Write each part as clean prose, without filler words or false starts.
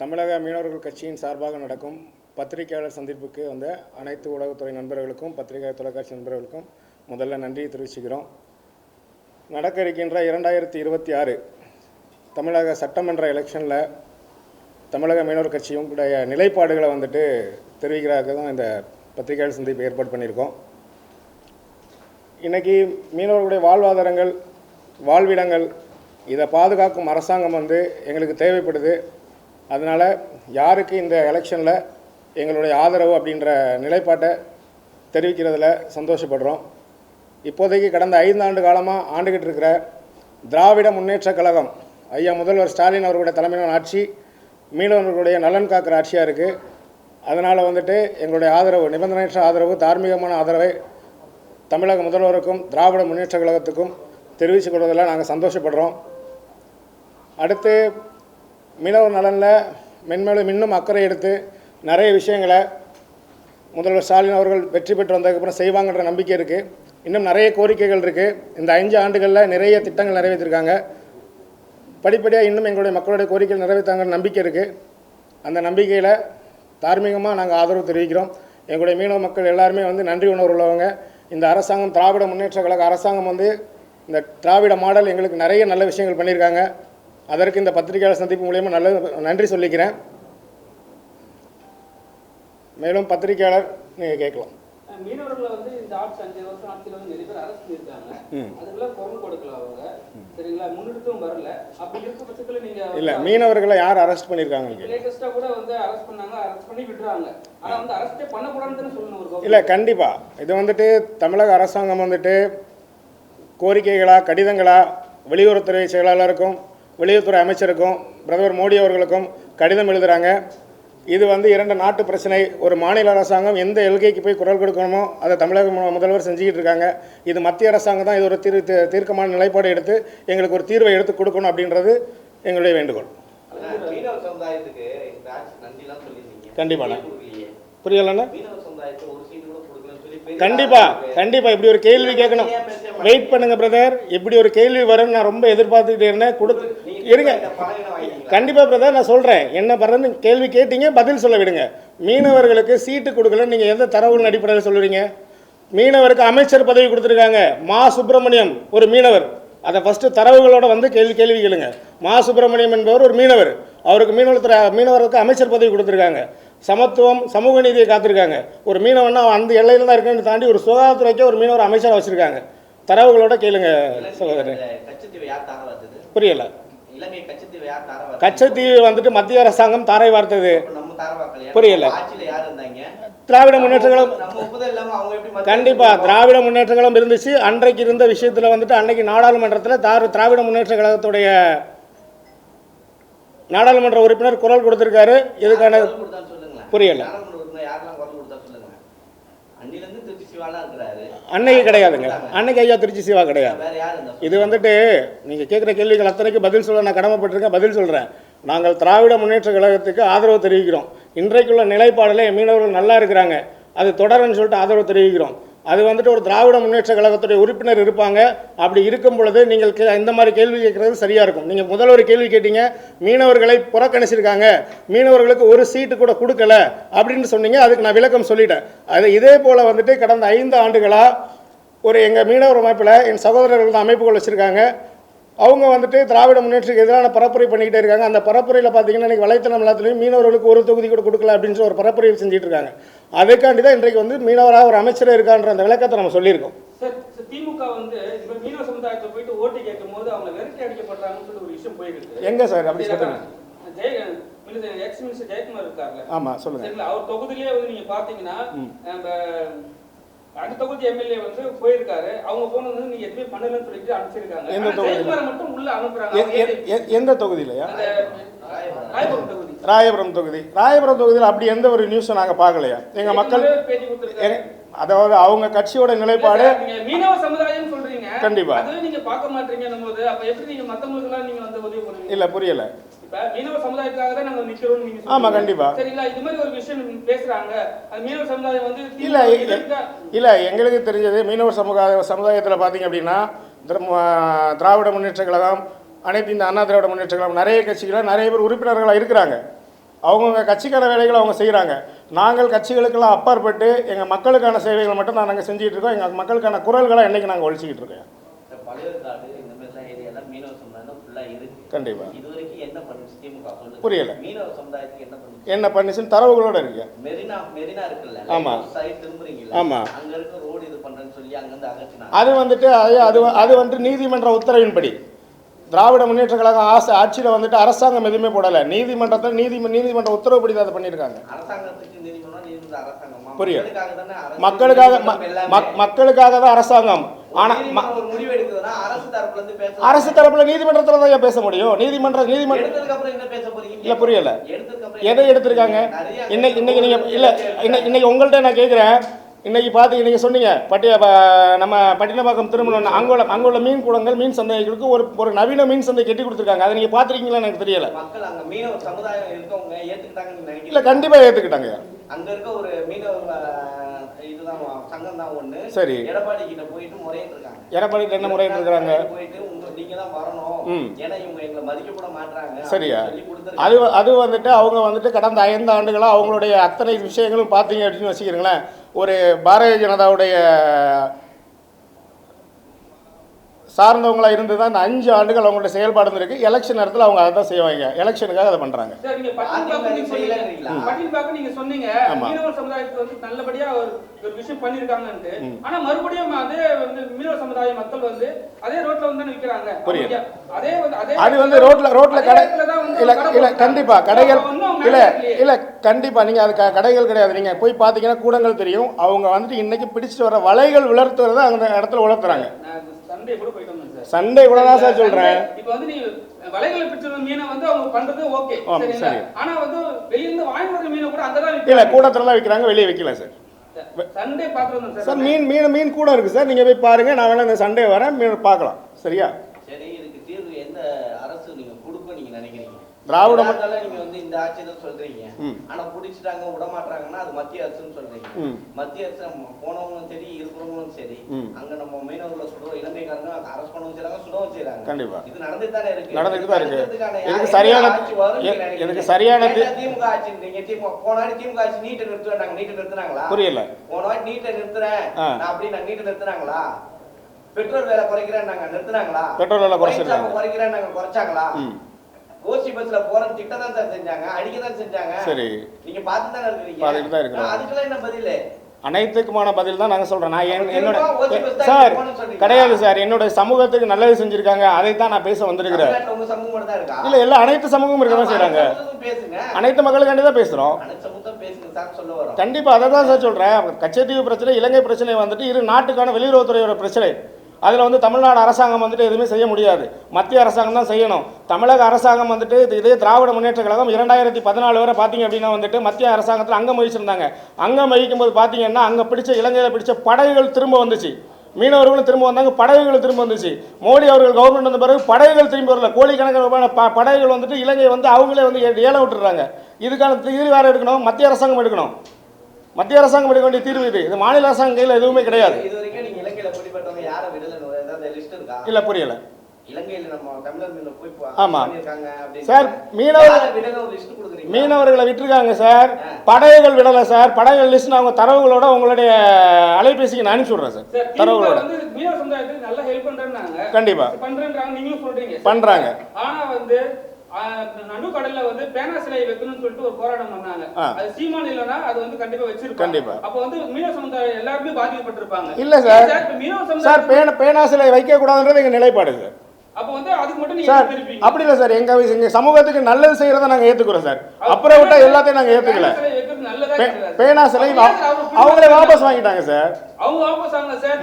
தமிழக மீனவர்கள் கட்சியின் சார்பாக நடக்கும் பத்திரிகையாளர் சந்திப்புக்கு வந்த அனைத்து ஊடகத்துறை நண்பர்களுக்கும் பத்திரிகை தொலைக்காட்சி நண்பர்களுக்கும் முதல்ல நன்றியை தெரிவிச்சுக்கிறோம். நடக்க இருக்கின்ற 2026 தமிழக சட்டமன்ற எலெக்ஷனில் தமிழக மீனவர் கட்சியுடைய நிலைப்பாடுகளை தெரிவிக்கிறதுக்கு தான் இந்த பத்திரிகையாளர் சந்திப்பு ஏற்பாடு பண்ணியிருக்கோம். இன்றைக்கி மீனவர்களுடைய வாழ்வாதாரங்கள், வாழ்விடங்கள் இதை பாதுகாக்கும் அரசாங்கம் எங்களுக்கு தேவைப்படுது. அதனால் யாருக்கு இந்த எலெக்ஷனில் எங்களுடைய ஆதரவு அப்படின்ற நிலைப்பாட்டை தெரிவிக்கிறதுல சந்தோஷப்படுறோம். இப்போதைக்கு கடந்த 5 ஆண்டு காலமாக ஆண்டுகிட்டு இருக்கிற திராவிட முன்னேற்றக் கழகம் ஐயா முதல்வர் ஸ்டாலின் அவர்களுடைய தலைமையிலான ஆட்சி மீனவர்களுடைய நலன் காக்கிற ஆட்சியாக இருக்குது. அதனால் எங்களுடைய ஆதரவு, நிபந்தனையற்ற ஆதரவு, தார்மீகமான ஆதரவை தமிழக முதல்வருக்கும் திராவிட முன்னேற்றக் கழகத்துக்கும் தெரிவித்துக் கொள்வதில் நாங்கள் சந்தோஷப்படுறோம். அடுத்து மீனவர் நலனில் மென்மேலும் இன்னும் அக்கறை எடுத்து நிறைய விஷயங்களை முதல்வர் ஸ்டாலின் அவர்கள் வெற்றி பெற்று வந்ததுக்கப்புறம் செய்வாங்கன்ற நம்பிக்கை இருக்குது. இன்னும் நிறைய கோரிக்கைகள் இருக்குது. இந்த 5 ஆண்டுகளில் நிறைய திட்டங்கள் நிறைவேற்றிருக்காங்க. படிப்படியாக இன்னும் எங்களுடைய மக்களுடைய கோரிக்கைகள் நிறைவேற்றாங்கன்ற நம்பிக்கை இருக்குது. அந்த நம்பிக்கையில் தார்மீகமாக நாங்கள் ஆதரவு தெரிவிக்கிறோம். எங்களுடைய மீனவ மக்கள் எல்லாருமே நன்றி உணர்வு உள்ளவங்க. இந்த அரசாங்கம், திராவிட முன்னேற்ற கழக அரசாங்கம் இந்த திராவிட மாடல் எங்களுக்கு நிறைய நல்ல விஷயங்கள் பண்ணியிருக்காங்க. அதற்கு இந்த பத்திரிகையாளர் சந்திப்பு மூலியமாக நன்றி சொல்லிக்கிறேன். மேலும் பத்திரிகையாளர் நீங்கள் கேட்கலாம். மீனவர்கள் இந்த ஆட்சி 5 வருஷம் ஆட்சியில் நிறைய பேர் அரசு பண்ணியிருக்காங்க. அதுக்கெல்லாம் குரல் கொடுக்கல அவங்க, சரிங்களா? முன்னெடுத்தும் வரல. அப்படி இருக்க பட்சத்தில் நீங்கள் இல்லை, மீனவர்களை யார் அரெஸ்ட் பண்ணியிருக்காங்க? லேட்டஸ்ட்டாக கூட அரெஸ்ட் பண்ணாங்க, அரெஸ்ட் பண்ணி விட்டுறாங்க. ஆனால் அரெஸ்ட்டே பண்ணக்கூடாதுன்னு சொல்லணும் ஒரு. இல்லை, கண்டிப்பாக இது தமிழக அரசாங்கம் கோரிக்கைகளா, கடிதங்களா வெளியுறவுத்துறை செயலாளருக்கும் வெளியுறவுத்துறை அமைச்சருக்கும் பிரதமர் மோடி அவர்களுக்கும் கடிதம் எழுதுகிறாங்க. இது 2 நாட்டு பிரச்சனை. ஒரு மாநில அரசாங்கம் எந்த எல்கைக்கு போய் குரல் கொடுக்கணுமோ அதை தமிழக முதல்வர் செஞ்சுக்கிட்டு இருக்காங்க. இது மத்திய அரசாங்கம் தான் இது ஒரு தீர்க்கமான நிலைப்பாடு எடுத்து எங்களுக்கு ஒரு தீர்வை எடுத்து கொடுக்கணும் அப்படின்றது எங்களுடைய வேண்டுகோள். கண்டிப்பாக புரியலண்ணா? கண்டிப்பா இப்படி ஒரு கேள்வி கேட்கணும். வெயிட் பண்ணுங்க பிரதர், இப்படி ஒரு கேள்வி வரும்னு நான் ரொம்ப எதிர்பார்த்துக்கிட்டே இருந்தேன். இருங்க, கண்டிப்பா பிரதர் நான் சொல்றேன். என்ன பண்றதுன்னு கேள்வி கேட்டீங்க, பதில் சொல்ல விடுங்க. மீனவர்களுக்கு சீட்டு கொடுக்கல, நீங்க எந்த தரவுகளின் அடிப்படையில் சொல்லுறீங்க? மீனவருக்கு அமைச்சர் பதவி கொடுத்துருக்காங்க. மா சுப்பிரமணியம் ஒரு மீனவர். அதை ஃபஸ்ட்டு தரவுகளோட கேள்வி கேளுங்க. மா சுப்பிரமணியம் என்பவர் ஒரு மீனவர். அவருக்கு மீனவருக்கு அமைச்சர் பதவி கொடுத்துருக்காங்க. சமத்துவம், சமூக நீதியை காத்திருக்காங்க. ஒரு மீனவன்னா அந்த எல்லையில் தான் இருக்குன்னு தாண்டி ஒரு சுகாதாரத்துறைக்கே ஒரு மீனவர் அமைச்சராக வச்சுருக்காங்க. தரவுகளோட கேளுங்க சகோதரர். புரியல. கச்சத்தீவு மத்திய அரசாங்கம் தாரை வார்த்தது. புரியல. திராவிட முன்னேற்ற கழகம் கண்டிப்பா திராவிட முன்னேற்ற கழகம் இருந்துச்சு. அன்றைக்கு இருந்த விஷயத்துல அன்னைக்கு நாடாளுமன்றத்தில் திராவிட முன்னேற்ற கழகத்துடைய நாடாளுமன்ற உறுப்பினர் குரல் கொடுத்திருக்காரு. இதுக்கான புரியல. அன்னைக்கு கிடையாதுங்க. அன்னைக்கு ஐயா திருச்சி சிவா கிடையாது. இது நீங்க கேட்குற கேள்விகள் அத்தனைக்கு பதில் சொல்ல நான் கடமைப்பட்டிருக்கேன். பதில் சொல்றேன். நாங்கள் திராவிட முன்னேற்ற கழகத்துக்கு ஆதரவு தெரிவிக்கிறோம். இன்றைக்குள்ள நிலைப்பாடில் மீனவர்கள் நல்லா இருக்கிறாங்க, அது தொடருன்னு சொல்லிட்டு ஆதரவு தெரிவிக்கிறோம். அது ஒரு திராவிட முன்னேற்ற கழகத்துடைய உறுப்பினர் இருப்பாங்க. அப்படி இருக்கும் பொழுது நீங்கள் இந்த மாதிரி கேள்வி கேட்கறது சரியா இருக்கும். நீங்கள் முதல்ல ஒரு கேள்வி கேட்டீங்க, மீனவர்களை புறக்கணிச்சிருக்காங்க, மீனவர்களுக்கு ஒரு சீட்டு கூட கொடுக்கல அப்படின்னு சொன்னீங்க. அதுக்கு நான் விளக்கம் சொல்லிட்டேன். அது இதே போல கடந்த 5 ஆண்டுகளாக எங்கள் மீனவர் அமைப்பில் என் சகோதரர்கள் தான் அமைப்புகள் வச்சுருக்காங்க. அவங்க திராவிட முன்னேற்றத்துக்கு எதிரான பரப்புரை பண்ணிக்கிட்டே இருக்காங்க. அந்த பரப்புரையில் பார்த்தீங்கன்னா இன்றைக்கி வலைத்தளம் எல்லாத்துலேயும் மீனவர்களுக்கு ஒரு தொகுதி கூட கொடுக்கல அப்படின்னு ஒரு பரப்புரையை செஞ்சுட்டு இருக்காங்க. அதுக்காண்டி தான் இன்றைக்கு மீனவராக ஒரு அமைச்சராக இருக்கான்ற அந்த விளக்கத்தை நம்ம சொல்லியிருக்கோம். திமுக மீனவ சமுதாயத்தை போயிட்டு ஓட்டு கேட்கும் போது அவங்க விரட்டி அடிக்கப்படுறாங்கன்னு சொல்லி ஒரு விஷயம் போயிருக்கு. எங்க சார் அப்படி சொல்லுங்க? எக்ஸ் மினிஸ்டர் ஜெயக்குமார் இருக்காங்க. ஆமா சொல்லுங்க. அவர் தொகுதியிலே நீங்க பாத்தீங்கன்னா அந்த தொகுதி எம்எல்ஏ போயிருக்காரு. அவங்க போனது நீங்க எதுவுமே பண்ணலன்னு சொல்லிட்டு அனுப்பிச்சிருக்காங்க. எந்த தொகுதி உள்ள அனுப்புறாங்க. எந்த தொகுதியிலயா? ராயபுரம் தொகுதி. ராயபுரம் தொகுதியில் அப்படி எந்த ஒரு நியூஸும் நாங்கள் பார்க்கலையா? எங்கள் மக்கள் அதாவது அவங்க கட்சியோட நிலைப்பாடு மீனவ சமுதாயம் சொல்றீங்க. கண்டிப்பா அது நீங்க பார்க்க மாட்டீங்கன்னும் போது அப்ப எப்படி நீங்க மத்தவங்களுக்கு எல்லாம் நீங்க உதவி பண்ணுவீங்க? இல்ல புரியல. இப்ப மீனவ சமுதாயத்துக்காக தான் நாங்க நிக்கிறோம் நீங்க. ஆமா கண்டிப்பா. சரிங்களா? இது மாதிரி ஒரு விஷயம் பேசுறாங்க. அது மீனவ சமுதாயம் இல்ல எங்களுக்கு தெரிஞ்சது மீனவர் சமுதாயத்தில் பார்த்தீங்க அப்படின்னா திராவிட முன்னேற்ற கழகம், அனைத்து இந்த அண்ணா திராவிட முன்னேற்ற கழகம் நிறைய கட்சிகள் நிறைய பேர் உறுப்பினர்களாக இருக்கிறாங்க. அவங்கவுங்க கட்சிக்கான வேலைகளை அவங்க செய்கிறாங்க. நாங்கள் கட்சிகளுக்கெல்லாம் அப்பாற்பட்டு எங்கள் மக்களுக்கான சேவைகள் மட்டும் தான் நாங்கள் செஞ்சுட்டு இருக்கோம். எங்கள் மக்களுக்கான குரல்களை என்றைக்கு நாங்கள் ஒழிச்சிக்கிட்டு இருக்கோம். பழையற்காடு இந்த மாதிரிலாம் ஏரியாலாம் மீனவ சமுதாயம் ஃபுல்லாக இருக்கு. கண்டிப்பாக. இது வரைக்கும் என்ன பண்ணுச்சு திமுக சொல்லுங்க. புரியல. மீனவ சமுதாயத்துக்கு என்ன பண்ணுச்சு? என்ன பண்ணுச்சுன்னு தரவுகளோட இருக்கு. மெரினா இருக்குல்ல, ஆமாம், சைடு திரும்புறீங்களா? ஆமாம், அங்கே இருக்க ரோடு இது பண்ணுறேன்னு சொல்லி அங்கேருந்து அகற்றினாங்க. அது வந்துட்டு அது வந்துட்டு நீதிமன்ற உத்தரவின்படி திராவிட முன்னேற்ற கழகம் ஆட்சியில் வந்துட்டு அரசாங்கம் எதுவுமே போடலை. நீதிமன்றத்தில் நீதிமன்ற உத்தரவுப்படி தான் அதை பண்ணியிருக்காங்க. அரசாங்கத்துக்கு நீதிமன்றம் அரசாங்கமா? புரியும். மக்களுக்காக மக்களுக்காக தான் அரசாங்கம். ஆனால் ஒரு முடிவு எடுக்குதுன்னா அரசு தரப்புல நீதிமன்றத்தில் தான் பேச முடியும். நீதிமன்றம் என்ன பேச போறீங்க? இல்லை, புரியல. எதை எடுத்திருக்காங்க? இன்னைக்கு நீங்கள் இல்லை, இன்னைக்கு உங்கள்கிட்ட நான் கேட்குறேன். இன்றைக்கி பார்த்து இன்றைக்கி சொன்னீங்க நம்ம பட்டினப்பாக்கம் திருமணம் அங்குள்ள மீன் கூடங்கள் மீன் சந்தைகளுக்கு ஒரு நவீன மீன் சந்தை கட்டி கொடுத்துருக்காங்க. அதை நீங்கள் பார்த்துருக்கீங்களா எனக்கு தெரியல. மக்கள் அங்கே மீனவ சமுதாயம் இருக்கவங்க ஏற்றுக்கிட்டாங்கன்னு நினைக்கிறேன். இல்லை, கண்டிப்பாக ஏற்றுக்கிட்டாங்க. அங்கே இருக்க ஒரு மீனவ இதுதான் சங்கம் தான் ஒன்று. சரி, எடப்பாடி கிட்ட போயிட்டு முறையிட்டு இருக்காங்க. எடப்பாடி என்ன முறையிட்டு இருக்காங்க? போயிட்டு நீங்க தான் வரணும், ஏன்னா இவங்க எங்களை மதிக்கப்பட மாட்டாங்க. சரியா? அது வந்துட்டு அவங்க வந்துட்டு கடந்த 5 ஆண்டுகளாக அவங்களுடைய அத்தனை விஷயங்களும் பார்த்தீங்க அப்படின்னு வச்சுக்கிறீங்களேன். ஒரு பாரதிய ஜனதாவுடைய சார்ந்தவங்களாக இருந்து தான் இந்த 5 ஆண்டுகள் அவங்களோட செயல்பாடு இருக்கு. எலெக்ஷன் நேரத்தில் அவங்க அதை தான் செய்வாங்க. எலெக்ஷனுக்காக அதை பண்றாங்க. நீங்க சொன்னீங்க மீனவர் சமுதாயத்துக்கு வந்து நல்லபடியா ஒரு விஷயம் பண்ணிருக்காங்கன்னு. ஆனா மறுபடியும் அதே வந்து மீனவர் சமுதாய மக்கள் வந்து அதே ரோட்ல வந்து நிக்கிறாங்க. புரியுது. அது வந்து ரோட்ல கடை இல்ல கண்டிப்பா கடைகள் இல்ல கண்டிப்பா நீங்க அது கடைகள் கிடையாது. நீங்க போய் பாத்தீங்கன்னா கூடங்கள் தெரியும். அவங்க வந்துட்டு இன்னைக்கு பிடிச்சிட்டு வர வலைகள் உலர்த்துறத அந்த இடத்துல உலர்த்துறாங்க. சண்டே கூட தான் சார் சொல்றேன். இப்போ வந்து நீ வலைகளை பிடிச்ச மீனை வந்து அவங்க பண்றது ஓகே, சரிங்களா? ஆனா வந்து வெளிய இருந்து வாங்கி வர மீனை கூட அங்கதான் இல்ல கூடத்துல விக்கிறாங்க, வெளியே விக்கல சார். சண்டே பாக்குறோம் சார். மீன் கூட இருக்கு சார். நீங்க போய் பாருங்க. நான் வேணா இந்த சண்டே வரேன், மீன் பார்க்கலாம். சரியா? சரி, இதுக்கு தீர்வு எந்த அரசு நீங்க கொடுக்க நீங்க நினைக்கிறீங்க? திராவிட நீங்க வந்து இந்த ஆட்சி தான் சொல்றீங்க, ஆனா புடிச்சிட்டாங்க விட மாட்டாங்கன்னா அது மத்திய அரசுன்னு சொல்றீங்க. மத்திய அரசு போனவங்களும் சரி இருக்கிறவங்களும் சரி அங்க நம்ம மீனவர்களை சுடுவோம், இலங்கைக்காரங்க அரெஸ்ட் பண்ணவும் செய்யறாங்க, சுடவும் செய்யறாங்க. கண்டிப்பா இது நடந்துட்டு தானே இருக்கு. இதுக்கு சரியான திமுக ஆட்சின்றீங்க. போனாடி திமுக ஆட்சி நீட்டை நிறுத்துறாங்க. நீட்டை நிறுத்தினாங்களா? புரியல. போனாடி நீட்டை நிறுத்துறேன் அப்படி நான் நீட்டை நிறுத்தினாங்களா? பெட்ரோல் விலை குறைக்கிறேன் நாங்க நிறுத்தினாங்களா? பெட்ரோல் விலை குறைக்கிறேன் நாங்க குறைச்சாங்களா? ஓசி பஸ்ல போற திட்டம் தான் சார் செஞ்சாங்க, அடிக்க தான் செஞ்சாங்க. சரி, நீங்க பார்த்து தானே இருக்கீங்க. அதுக்கெல்லாம் என்ன பதில்? அனைத்துக்குமான பதில் தான் நாங்கள் சொல்றோம். நான் என்னோட சார் கிடையாது சார். என்னோட சமூகத்துக்கு நல்லது செஞ்சிருக்காங்க, அதை தான் நான் பேச வந்திருக்கிறேன். இல்ல எல்லா அனைத்து சமூகமும் இருக்க தான் செய்யறாங்க. அனைத்து மக்களுக்காண்டி தான் பேசுறோம். கண்டிப்பா அதை தான் சார் சொல்றேன். கச்சத்தீவு பிரச்சனை, இலங்கை பிரச்சனை வந்துட்டு இரு நாட்டுக்கான வெளியுறவுத்துறையோட பிரச்சனை. அதில் வந்து தமிழ்நாடு அரசாங்கம் வந்துட்டு எதுவுமே செய்ய முடியாது. மத்திய அரசாங்கம் தான் செய்யணும். தமிழக அரசாங்கம் வந்துட்டு இதே திராவிட முன்னேற்ற கழகம் 2014 வரை பார்த்தீங்க அப்படின்னா வந்துட்டு மத்திய அரசாங்கத்தில் அங்கம் வகிச்சிருந்தாங்க. அங்கம் வகிக்கும் போது பார்த்தீங்கன்னா அங்கே இலங்கையில் பிடிச்ச படகுகள் திரும்ப வந்துச்சு. மீனவர்களும் திரும்ப வந்தாங்க, படகுகள் திரும்ப வந்துச்சு. மோடி அவர்கள் கவர்மெண்ட் வந்த பிறகு படகுகள் திரும்பி வரல. கோடிக்கணக்கான படகுகள் வந்துட்டு இலங்கை வந்து அவங்களே வந்து ஏலம் விட்டுறாங்க. இதுக்கான தீர்வு வேறு எடுக்கணும், மத்திய அரசாங்கம் எடுக்கணும். மத்திய அரசாங்கம் எடுக்க வேண்டிய தீர்வு இது மாநில அரசாங்கம் கையில் எதுவுமே கிடையாது. இல்ல புரியல. ஆமா சார், மீனவர்களை விட்டுருக்காங்க சார், படகுகள் விடல சார். படகுகள் லிஸ்ட் அவங்க தரவுகளோட உங்களுடைய அலைபேசிக்கு நான் அனுப்பிச்சு விடுறேன் சார். தரவுகளோட கண்டிப்பா பண்றாங்க. ஆனா வந்து நடுக்கடல்ல வந்து பேனா சிலை வைக்கணும்னு சொல்லிட்டு ஒரு போராட்டம் பண்ணாங்க. அது சீமான் இல்லனா அது வந்து கண்டிப்பா வச்சிருப்பாங்க. கண்டிப்பா. அப்ப வந்து மீனவ சமுதாயம் எல்லாருமே பாதிக்கப்பட்டிருப்பாங்க. இல்ல சார், சார் பேனா சிலை வைக்க கூடாதுன்றது எங்க நிலைப்பாடு சார். அப்ப வந்து அதுக்கு மட்டும் நீங்க ஏத்துப்பீங்க? அப்படி இல்ல சார். எங்க சமூகத்துக்கு நல்லது செய்யறத நாங்க ஏத்துக்குறோம் சார். அப்புறம் விட்டா எல்லாத்தையும் நாங்க ஏத்துக்கல. பேனா சிலை அவங்களே வாபஸ் வாங்கிட்டாங்க சார். அவங்க வாபஸ் வாங்க சார்.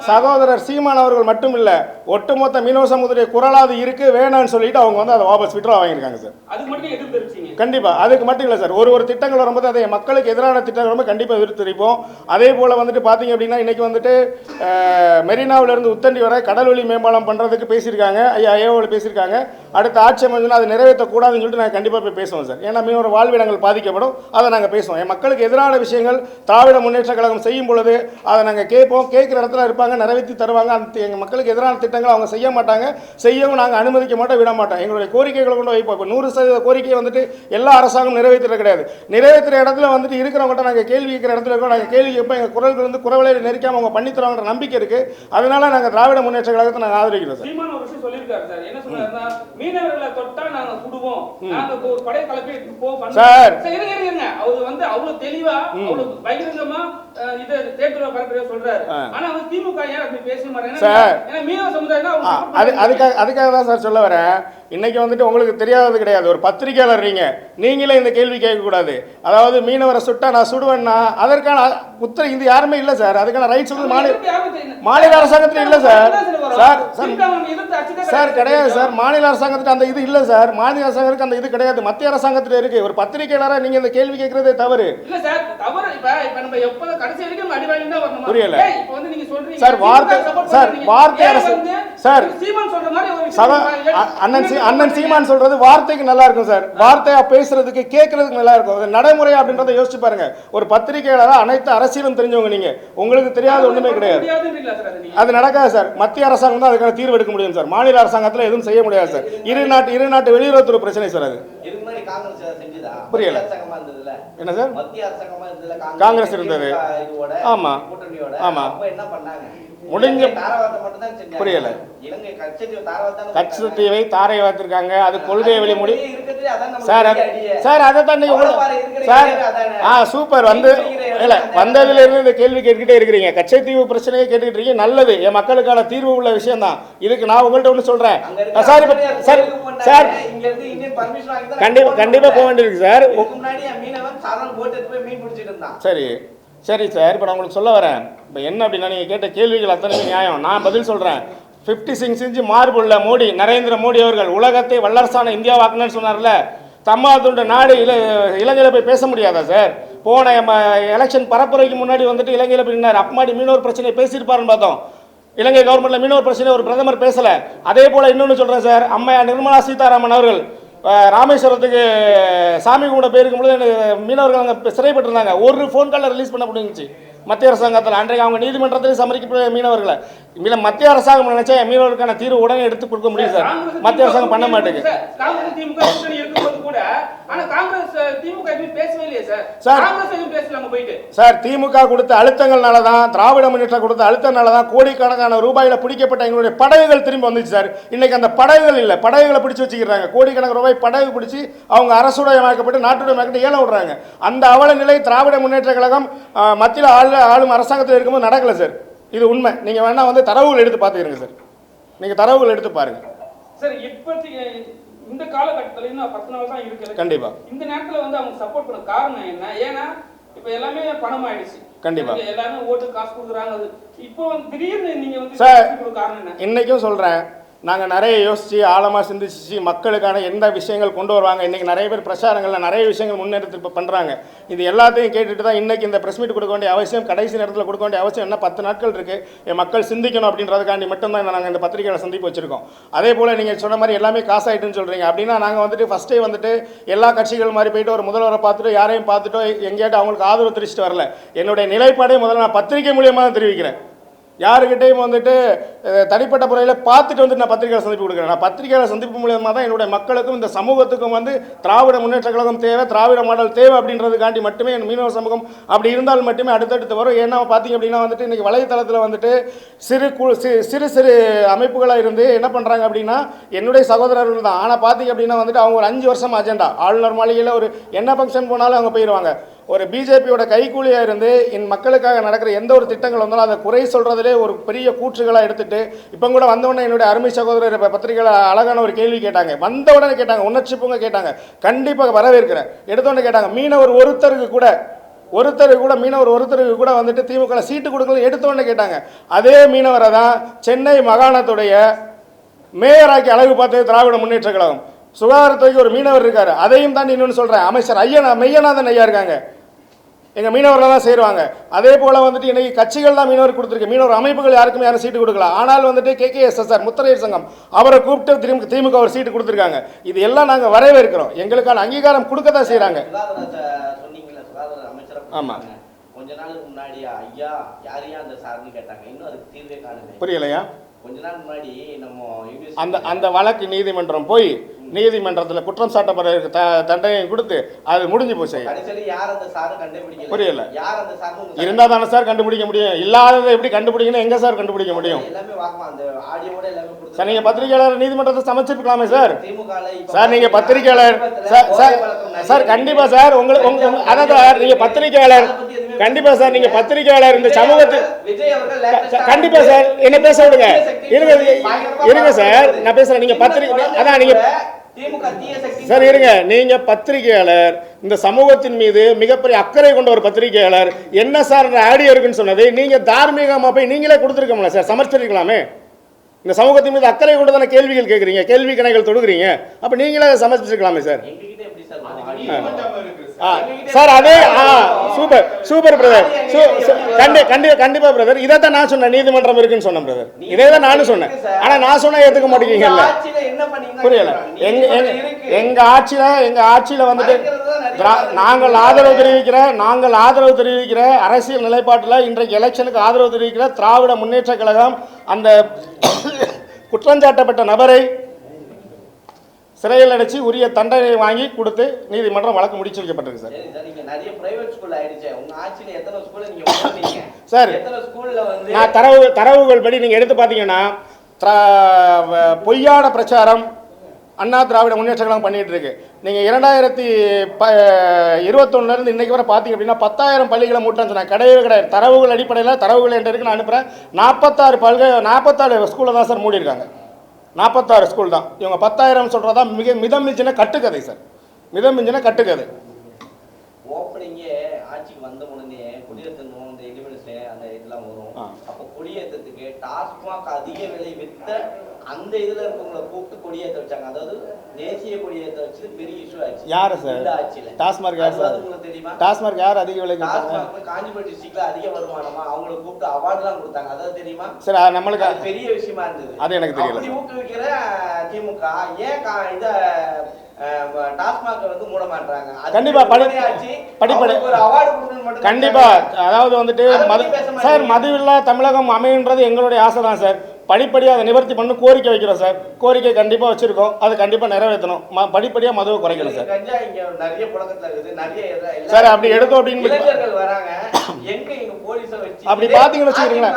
சகோதரர் சீமான் அவர்கள் மட்டும் இல்ல, ஒட்டுமொத்த மீனவ சமுதாய குரலாது இருக்கு வேணான்னு சொல்லிட்டு அவங்க வந்து அதை வாபஸ் விட்ரா வாங்கியிருக்காங்க சார். அதுக்கு மட்டும் எதிர்ப்பு தெரிவிச்சீங்க? கண்டிப்பா. அதுக்கு மட்டும் இல்ல சார், ஒரு திட்டங்கள் வரும்போது அதை மக்களுக்கு எதிரான திட்டங்கள் வரும்போது கண்டிப்பா எதிர்த்து தெரிவிப்போம். அதே போல வந்துட்டு பாத்தீங்க அப்படின்னா இன்னைக்கு வந்துட்டு மெரினாவில இருந்து உத்தண்டி வரை கடல்வழி மேம்பாலம் பண்றதுக்கு பேசியிருக்காங்க. ஐயா ஐயாவோட பேசியிருக்காங்க. அடுத்த ஆட்சி அமைஞ்சுன்னா அதை நிறைவேற்றக்கூடாதுன்னு சொல்லிட்டு நாங்கள் கண்டிப்பாக போய் பேசுவோம் சார். ஏன்னா மீனவர் வாழ்விடங்கள் பாதிக்கப்படும், அதை நாங்கள் பேசுவோம். என் மக்களுக்கு எதிரான விஷயங்கள் திராவிட முன்னேற்ற கழகம் செய்யும் பொழுது அதை நாங்கள் கேட்போம். கேட்குற இடத்துல இருப்பாங்க, நிறைவேற்றி தருவாங்க. அந்த எங்கள் மக்களுக்கு எதிரான திட்டங்கள் அவங்க செய்ய மாட்டாங்க, செய்யவும் நாங்கள் அனுமதிக்க மாட்டோம், விட மாட்டோம். எங்களுடைய கோரிக்கைகளை கொண்டு வைப்போம். இப்போ 100% கோரிக்கையை வந்துட்டு எல்லா அரசாங்கம் நிறைவேற்ற கிடையாது. நிறைவேற்றுற இடத்துல வந்துட்டு இருக்கிறவங்கள்ட்ட நாங்கள் கேள்வி கேட்குற இடத்துல இருக்கோம், நாங்கள் கேள்வி கேட்போம். எங்கள் குரல்கள் வந்து குரவலை நெரிக்காமல் அவங்க பண்ணி தருவாங்கிற நம்பிக்கை இருக்குது. அதனால நாங்கள் திராவிட முன்னேற்ற கழகத்தை நாங்கள் ஆதரிக்கிறோம் சார். சீமான் ஒரு விஷயம் சொல்லியிருக்காரு சார். என்ன சொல்றாருன்னா, மீனவர்களை தொட்டா நாங்க சுடுவோம், நாங்க ஒரு படை கலப்பி போவோம் சார். இருங்க அவர் வந்து அவ்வளவு தெளிவா அவ்வளவு பகிரங்கமா இதை தேர்தல் பரப்புரையா சொல்றாரு. ஆனா வந்து திமுக ஏன் அப்படி பேச மாட்டாங்க? ஏன்னா மீனவ சமுதாயம் அதுக்காக தான் சார் சொல்ல வரேன். இன்னைக்கு வந்துட்டு உங்களுக்கு தெரியாதது கிடையாது. ஒரு பத்திரிகையாளர் நீங்களே இந்த கேள்வி கேட்கக்கூடாது. அதாவது மீனவரை சுட்டா நான் சுடுவேன்னா அதற்கான உத்தரவு இது யாருமே இல்லை சார். அதுக்கான ரைட்ஸ் வந்து மாநில அரசாங்கத்தில் இல்லை சார். சார் கிடையாது சார். மாநில அரசாங்கத்துக்கு அந்த இது இல்லை சார். மாநில அரசாங்கத்துக்கு அந்த இது கிடையாது, மத்திய அரசாங்கத்தில் இருக்கு. ஒரு பத்திரிகையாளராக நீங்க இந்த கேள்வி கேட்கறதே தவறு. புரியல சார். அண்ணன் சீமான் சொல்றது வார்த்தைக்கு நல்லா இருக்கும் சார். வார்த்தையா பேசுறதுக்கு கேட்கறதுக்கு நல்லா இருக்கும். நடைமுறை அப்படின்றத யோசிச்சு பாருங்க. ஒரு பத்திரிகையாளரா அனைத்து அரசியலும் தெரிஞ்சவங்க நீங்க, உங்களுக்கு தெரியாத ஒண்ணுமே கிடையாது. அது நடக்காது சார். மத்திய அரசாங்கம் தான் அதுக்கான தீர்வு எடுக்க முடியும் சார். மாநில அரசாங்கத்தில் எதுவும் செய்ய முடியாது சார். இரு நாட்டு வெளியுறவுத்துறை பிரச்சனை சார். அது புரியல என்ன சார்? காங்கிரஸ் இருந்தது. ஆமா ஆமா முடிஞ்ச புரியல. கச்சத்தீவை தாரை வார்த்திருக்காங்க. அது கொள்கையை வெளிமுடி சார். சார் அதை தான் சார் சூப்பர் வந்து இல்ல வந்ததுல இருந்து இந்த கேள்வி கேட்டுக்கிட்டே இருக்கிறீங்க. கச்சத்தீவு பிரச்சனையை கேட்டுக்கிட்டு இருக்கீங்க. நல்லது, என் மக்களுக்கான தீர்வு உள்ள விஷயம் தான். இதுக்கு நான் உங்கள்கிட்ட ஒன்று சொல்றேன் சார். சார் சார் கண்டிப்பா போக வேண்டியிருக்கு சார். சரி சரி சார். இப்போ நான் உங்களுக்கு சொல்ல வரேன். இப்போ என்ன அப்படின்னா, நீங்கள் கேட்ட கேள்விகள் அத்தனை நியாயம். நான் பதில் சொல்கிறேன். 56 இன்ச்சு மார்புள்ள மோடி, நரேந்திர மோடி அவர்கள் உலகத்தை வல்லரசான இந்தியாவாக்குன்னு சொன்னார்ல. தம்மாதுண்ட நாடு இலங்கையில் போய் பேச முடியாதா சார்? போன எலெக்ஷன் பரப்புரைக்கு முன்னாடி வந்துட்டு இலங்கையில் போய் அப்பமாடி மீனவர் பிரச்சனை பேசியிருப்பாருன்னு பார்த்தோம். இலங்கை கவர்மெண்ட்டில் மீனவர் பிரச்சனை ஒரு பிரதமர் பேசலை. அதே போல் இன்னொன்று சொல்கிறேன் சார். அம்மையார் நிர்மலா சீதாராமன் அவர்கள் ராமேஸ்வரத்துக்கு சாமி கும்பிட போயிருக்கும் பொழுது மீனவர்கள் அங்கே சிறைப்பட்டிருந்தாங்க. ஒரு ஃபோன் காலில் ரிலீஸ் பண்ண முடிஞ்சிச்சு மத்திய அரசாங்கத்தில். அன்றைக்கு அவங்க நீதிமன்றத்தில் சமரிக்க மீனவர்களை மத்திய அரசாங்கம் நினைச்சா மீனவர்களுக்கான தீர்வு உடனே எடுத்து கொடுக்க முடியும் சார். மத்திய அரசாங்கம் பண்ண மாட்டேங்குது சார். திமுக கொடுத்த அழுத்தங்கள்னால தான், திராவிட முன்னேற்றம் கொடுத்த அழுத்தனால தான் கோடிக்கணக்கான ரூபாயில பிடிக்கப்பட்ட எங்களுடைய படகுகள் திரும்பி வந்துச்சு சார். இன்னைக்கு அந்த படகுகள் இல்லை, படகுகளை பிடிச்சி வச்சுக்கிறாங்க. கோடிக்கணக்கான ரூபாய் படகு பிடிச்சி அவங்க அரசுடையமாக்கப்பட்டு நாட்டுடையமாக்கப்பட்டு ஏலம் விடுறாங்க. அந்த அவல நிலை திராவிட முன்னேற்ற கழகம் மத்தியில் ஆளும் அரசாங்கத்தில் இருக்கும்போது நடக்கல சார். இது உண்மை. நீங்க வேணா வந்து தரவுகள் எடுத்து பார்த்துக்கிறீங்க சார். நீங்க தரவுகள் எடுத்து பாருங்க சார். இப்போதைக்கு இந்த காலகட்டத்தில் இன்னும் 10 நாள் தான் இருக்கு. கண்டிப்பா இந்த நேரத்தில் வந்து அவங்க சப்போர்ட் பண்ண காரணம் என்ன? ஏன்னா இப்ப எல்லாமே பணம் ஆயிடுச்சு. கண்டிப்பா எல்லாமே ஓட்டு காசு கொடுக்குறாங்க. இப்போ திடீர்னு நீங்க வந்து சார் காரணம் என்ன? இன்னைக்கும் சொல்றேன், நாங்கள் நிறைய யோசித்து ஆழமாக சிந்திச்சு மக்களுக்கான எந்த விஷயங்கள் கொண்டு வருவாங்க. இன்றைக்கி நிறைய பேர் பிரச்சாரங்களில் நிறைய விஷயங்கள் முன்னெடுத்து இப்போ பண்ணுறாங்க. இது எல்லாத்தையும் கேட்டுட்டு தான் இன்றைக்கி இந்த ப்ரெஸ் மீட் கொடுக்க வேண்டிய அவசியம், கடைசி நேரத்தில் கொடுக்க வேண்டிய அவசியம் என்ன 10 நாட்கள் இருக்குது. என் மக்கள் சிந்திக்கணும் அப்படின்றதுக்காண்டி மட்டும்தான் நாங்கள் இந்த பத்திரிகையில் சந்திப்பு வச்சுருக்கோம். அதே போல் நீங்கள் சொன்ன மாதிரி எல்லாமே காசாயிட்டுன்னு சொல்கிறீங்க. அப்படின்னா நாங்கள் வந்துட்டு ஃபஸ்ட்டே வந்துட்டு எல்லா கட்சிகள் மாதிரி போயிட்டு ஒரு முதல்வரை பார்த்துட்டு யாரையும் பார்த்துட்டோ எங்கேயாட்டு அவங்களுக்கு ஆதரவு தெரிவிச்சிட்டு வரல. என்னுடைய நிலைப்பாடே முதல்ல நான் பத்திரிகை மூலியமாக தான் தெரிவிக்கிறேன். யாருக்கிட்டையும் வந்துட்டு தனிப்பட்ட முறையில் பார்த்துட்டு வந்துட்டு நான் பத்திரிகையாளர் சந்திப்பு கொடுக்குறேன். நான் பத்திரிகையாளர் சந்திப்பு மூலியமாக தான் என்னுடைய மக்களுக்கும் இந்த சமூகத்துக்கும் வந்து திராவிட முன்னேற்ற கழகம் தேவை, திராவிட மாடல் தேவை அப்படின்றதுக்காண்டி மட்டுமே என் மீனவ சமூகம் அப்படி இருந்தால் மட்டுமே அடுத்தடுத்து வரும். ஏன்னா பார்த்தீங்க அப்படின்னா வந்துட்டு இன்றைக்கி வலைத்தளத்தில் வந்துட்டு சிறு சிறு அமைப்புகளாக இருந்து என்ன பண்ணுறாங்க அப்படின்னா என்னுடைய சகோதரர்கள் தான். ஆனால் பார்த்தீங்க அப்படின்னா வந்துட்டு அவங்க ஒரு 5 வருஷம் அஜெண்டா, ஆளுநர் மாளிகையில் ஒரு என்ன ஃபங்க்ஷன் போனாலும் அவங்க போயிடுவாங்க. ஒரு பிஜேபியோட கைக்கூலியாக இருந்து என் மக்களுக்காக நடக்கிற எந்த ஒரு திட்டங்கள் வந்தாலும் அதை குறை சொல்கிறதுலே ஒரு பெரிய கூற்றுகளாக எடுத்துகிட்டு இப்போ கூட வந்தவுடனே என்னுடைய அருமை சகோதரர் பத்திரிகையில் அழகான ஒரு கேள்வி கேட்டாங்க. வந்த உடனே கேட்டாங்க, உணர்ச்சி பூங்க கேட்டாங்க. கண்டிப்பாக வரவேற்கிறேன். எடுத்தோடனே கேட்டாங்க, மீனவர் ஒருத்தருக்கு கூட வந்துட்டு திமுக சீட்டு கொடுக்கல எடுத்தோடனே கேட்டாங்க. அதே மீனவரை தான் சென்னை மாகாணத்துடைய மேயராக்கி அழகு பார்த்தது திராவிட முன்னேற்ற கழகம். சுகாதாரத்துறைக்கு ஒரு மீனவர் இருக்காரு. அதையும் தான் இன்னொன்று சொல்கிறேன், அமைச்சர் மெய்யநாதன் ஐயா இருக்காங்க. எங்கள் மீனவர்கள் தான் சேருவாங்க. அதே போல் வந்துட்டு இன்றைக்கி கட்சிகள் தான் மீனவர் கொடுத்துருக்கு, மீனவர் அமைப்புகள் யாருக்குமே யாரும் சீட்டு கொடுக்கல. ஆனால் வந்துட்டு KKSSR முத்திரையர் சங்கம் அவரை கூப்பிட்டு திமுக ஒரு சீட்டு கொடுத்துருக்காங்க. இது எல்லாம் நாங்கள் வரவேற்கிறோம், எங்களுக்கான அங்கீகாரம் கொடுக்க தான் செய்கிறாங்க. ஆமாம், கொஞ்ச நாளுக்கு முன்னாடி ஐயா யாரையா அந்த சார்னு கேட்டாங்க, இன்னும் அதுக்கு தீர்வே காணுமே. புரியலையா? கொஞ்ச நாள் முன்னாடி நம்ம அந்த வழக்கு நீதிமன்றம் போய் நீதிமன்றத்தில் குற்றம் சாட்டப்படுற தண்டனை கொடுத்து அது முடிஞ்சு போச்சு. புரியல, இருந்தால் தானே சார் கண்டுபிடிக்க முடியும், இல்லாததை எப்படி கண்டுபிடிக்கணும், எங்கே சார் கண்டுபிடிக்க முடியும்? சார் நீங்கள் பத்திரிகையாளர் நீதிமன்றத்தை சமைச்சிருக்கலாமே சார். சார் நீங்கள் பத்திரிகையாளர் சார் கண்டிப்பாக சார் உங்களுக்கு அதான் சார் நீங்கள் பத்திரிகையாளர் கண்டிப்பா சார், நீங்க பத்திரிகையாளர் இந்த சமூகத்துக்கு கண்டிப்பா சார் என்ன பேச விடுங்க, இருங்க சார் நான் பேசுறேன். நீங்க பத்திரிகை அதான் நீங்க சார் இருங்க, நீங்க பத்திரிகையாளர், இந்த சமூகத்தின் மீது மிகப்பெரிய அக்கறை கொண்ட ஒரு பத்திரிகையாளர், என்ன சார் ஆடியோ இருக்குன்னு சொன்னது நீங்க தார்மீகமா போய் நீங்களே கொடுத்துருக்கோம்ல சார், சமர்ப்பிச்சிருக்கலாமே. இந்த சமூகத்தின் மீது அக்கறை கொண்டு தானே கேள்விகள் கேட்குறீங்க, கேள்வி கணைகள் தொடுக்குறீங்க, அப்போ நீங்களே சமர்ப்பிச்சிருக்கலாமே சார். சார் அதே சூப்பர் சூப்பர் பிரதர், கண்டிப்பா பிரதர், இதை தான் நான் சொன்னேன், நீதிமன்றம் இருக்குன்னு சொன்னேன் பிரதர், இதே தான் நானும் சொன்னேன். ஆனா நான் சொன்னா ஏத்துக்க மாட்டேங்கல்ல, புரியல. எங்க ஆட்சியில வந்துட்டு நாங்கள் ஆதரவு தெரிவிக்கிற அரசியல் நிலைப்பாட்டில் இன்றைக்கு எலெக்ஷனுக்கு ஆதரவு தெரிவிக்கிற திராவிட முன்னேற்ற கழகம் அந்த குற்றஞ்சாட்டப்பட்ட நபரை சிறையில் அடைச்சி உரிய தண்டனை வாங்கி கொடுத்து நீதிமன்றம் வழக்கு முடிச்சு வைக்கப்பட்டிருக்கு சார். சார் நான் தரவுகள் படி நீங்கள் எடுத்து பார்த்தீங்கன்னா பொய்யான பிரச்சாரம் அண்ணா திராவிட முன்னேற்ற கழகம் பண்ணிட்டு இருக்கு. நீங்கள் 2021 இன்னைக்கு வரை பார்த்தீங்க அப்படின்னா 10,000 பள்ளிகளை மூட்டன்னு சொன்னாங்க, கிடையவே கிடையாது. தரவுகள் அடிப்படையில் தரவுகள் என்ற இருக்கு நான் அனுப்புகிறேன். 44 ஸ்கூலில் தான் சார் மூடி இருக்காங்க, 46 ஸ்கூல் தான். இவங்க 10,000 சொல்கிறதா மிதம் மிஞ்சின கட்டுக்கதை சார், மிதம் மிஞ்சின கட்டுக்கதை. ஓப்பனிங்கே ஆட்சிக்கு வந்த உடனே குடியேற்றணும் இந்த எலிமெண்ட்ஸ் அந்த இதெல்லாம் வரும். அப்போ குடியேற்றத்துக்கு டாஸ்மாக் அதிக விலை வித்த அந்த இதுல இருக்கவங்களை கூப்பிட்டு கொடியேற்ற வச்சாங்க, அதாவது தேசிய கொடியேற்ற வச்சு பெரிய இஷ்யூ ஆச்சு. யாரு சார் இந்த ஆட்சியில டாஸ்மாக் யார் சார்? உங்களுக்கு தெரியுமா? டாஸ்மாக் யார் அதிக விலை? டாஸ்மாக் காஞ்சிபுரம் டிஸ்ட்ரிக்ட்ல அதிக வருமானமா அவங்களை கூப்பிட்டு அவார்ட்லாம் கொடுத்தாங்க, அதாவது தெரியுமா சார்? நம்மளுக்கு பெரிய விஷயமா இருந்தது, அது எனக்கு தெரியல. அப்படி ஊக்குவிக்கிற திமுக ஏன் இத டாஸ்மாக் வந்து மூட மாட்டாங்க? கண்டிப்பா கண்டிப்பா, அதாவது வந்துட்டு சார் மதுவில்லா தமிழகம் அமைன்றது எங்களுடைய ஆசை தான் சார். படிப்படியாக அதை நிவர்த்தி பண்ணி கோரிக்கை வைக்கிறோம் சார், கோரிக்கை கண்டிப்பாக வச்சிருக்கோம், அது கண்டிப்பாக நிறைவேற்றணும். படிப்படியாக மதுவை குறைக்கணும் சார். சார் அப்படி எடுத்தோம் அப்படின்னு அப்படி பார்த்தீங்கன்னு வச்சுக்கிறீங்களா,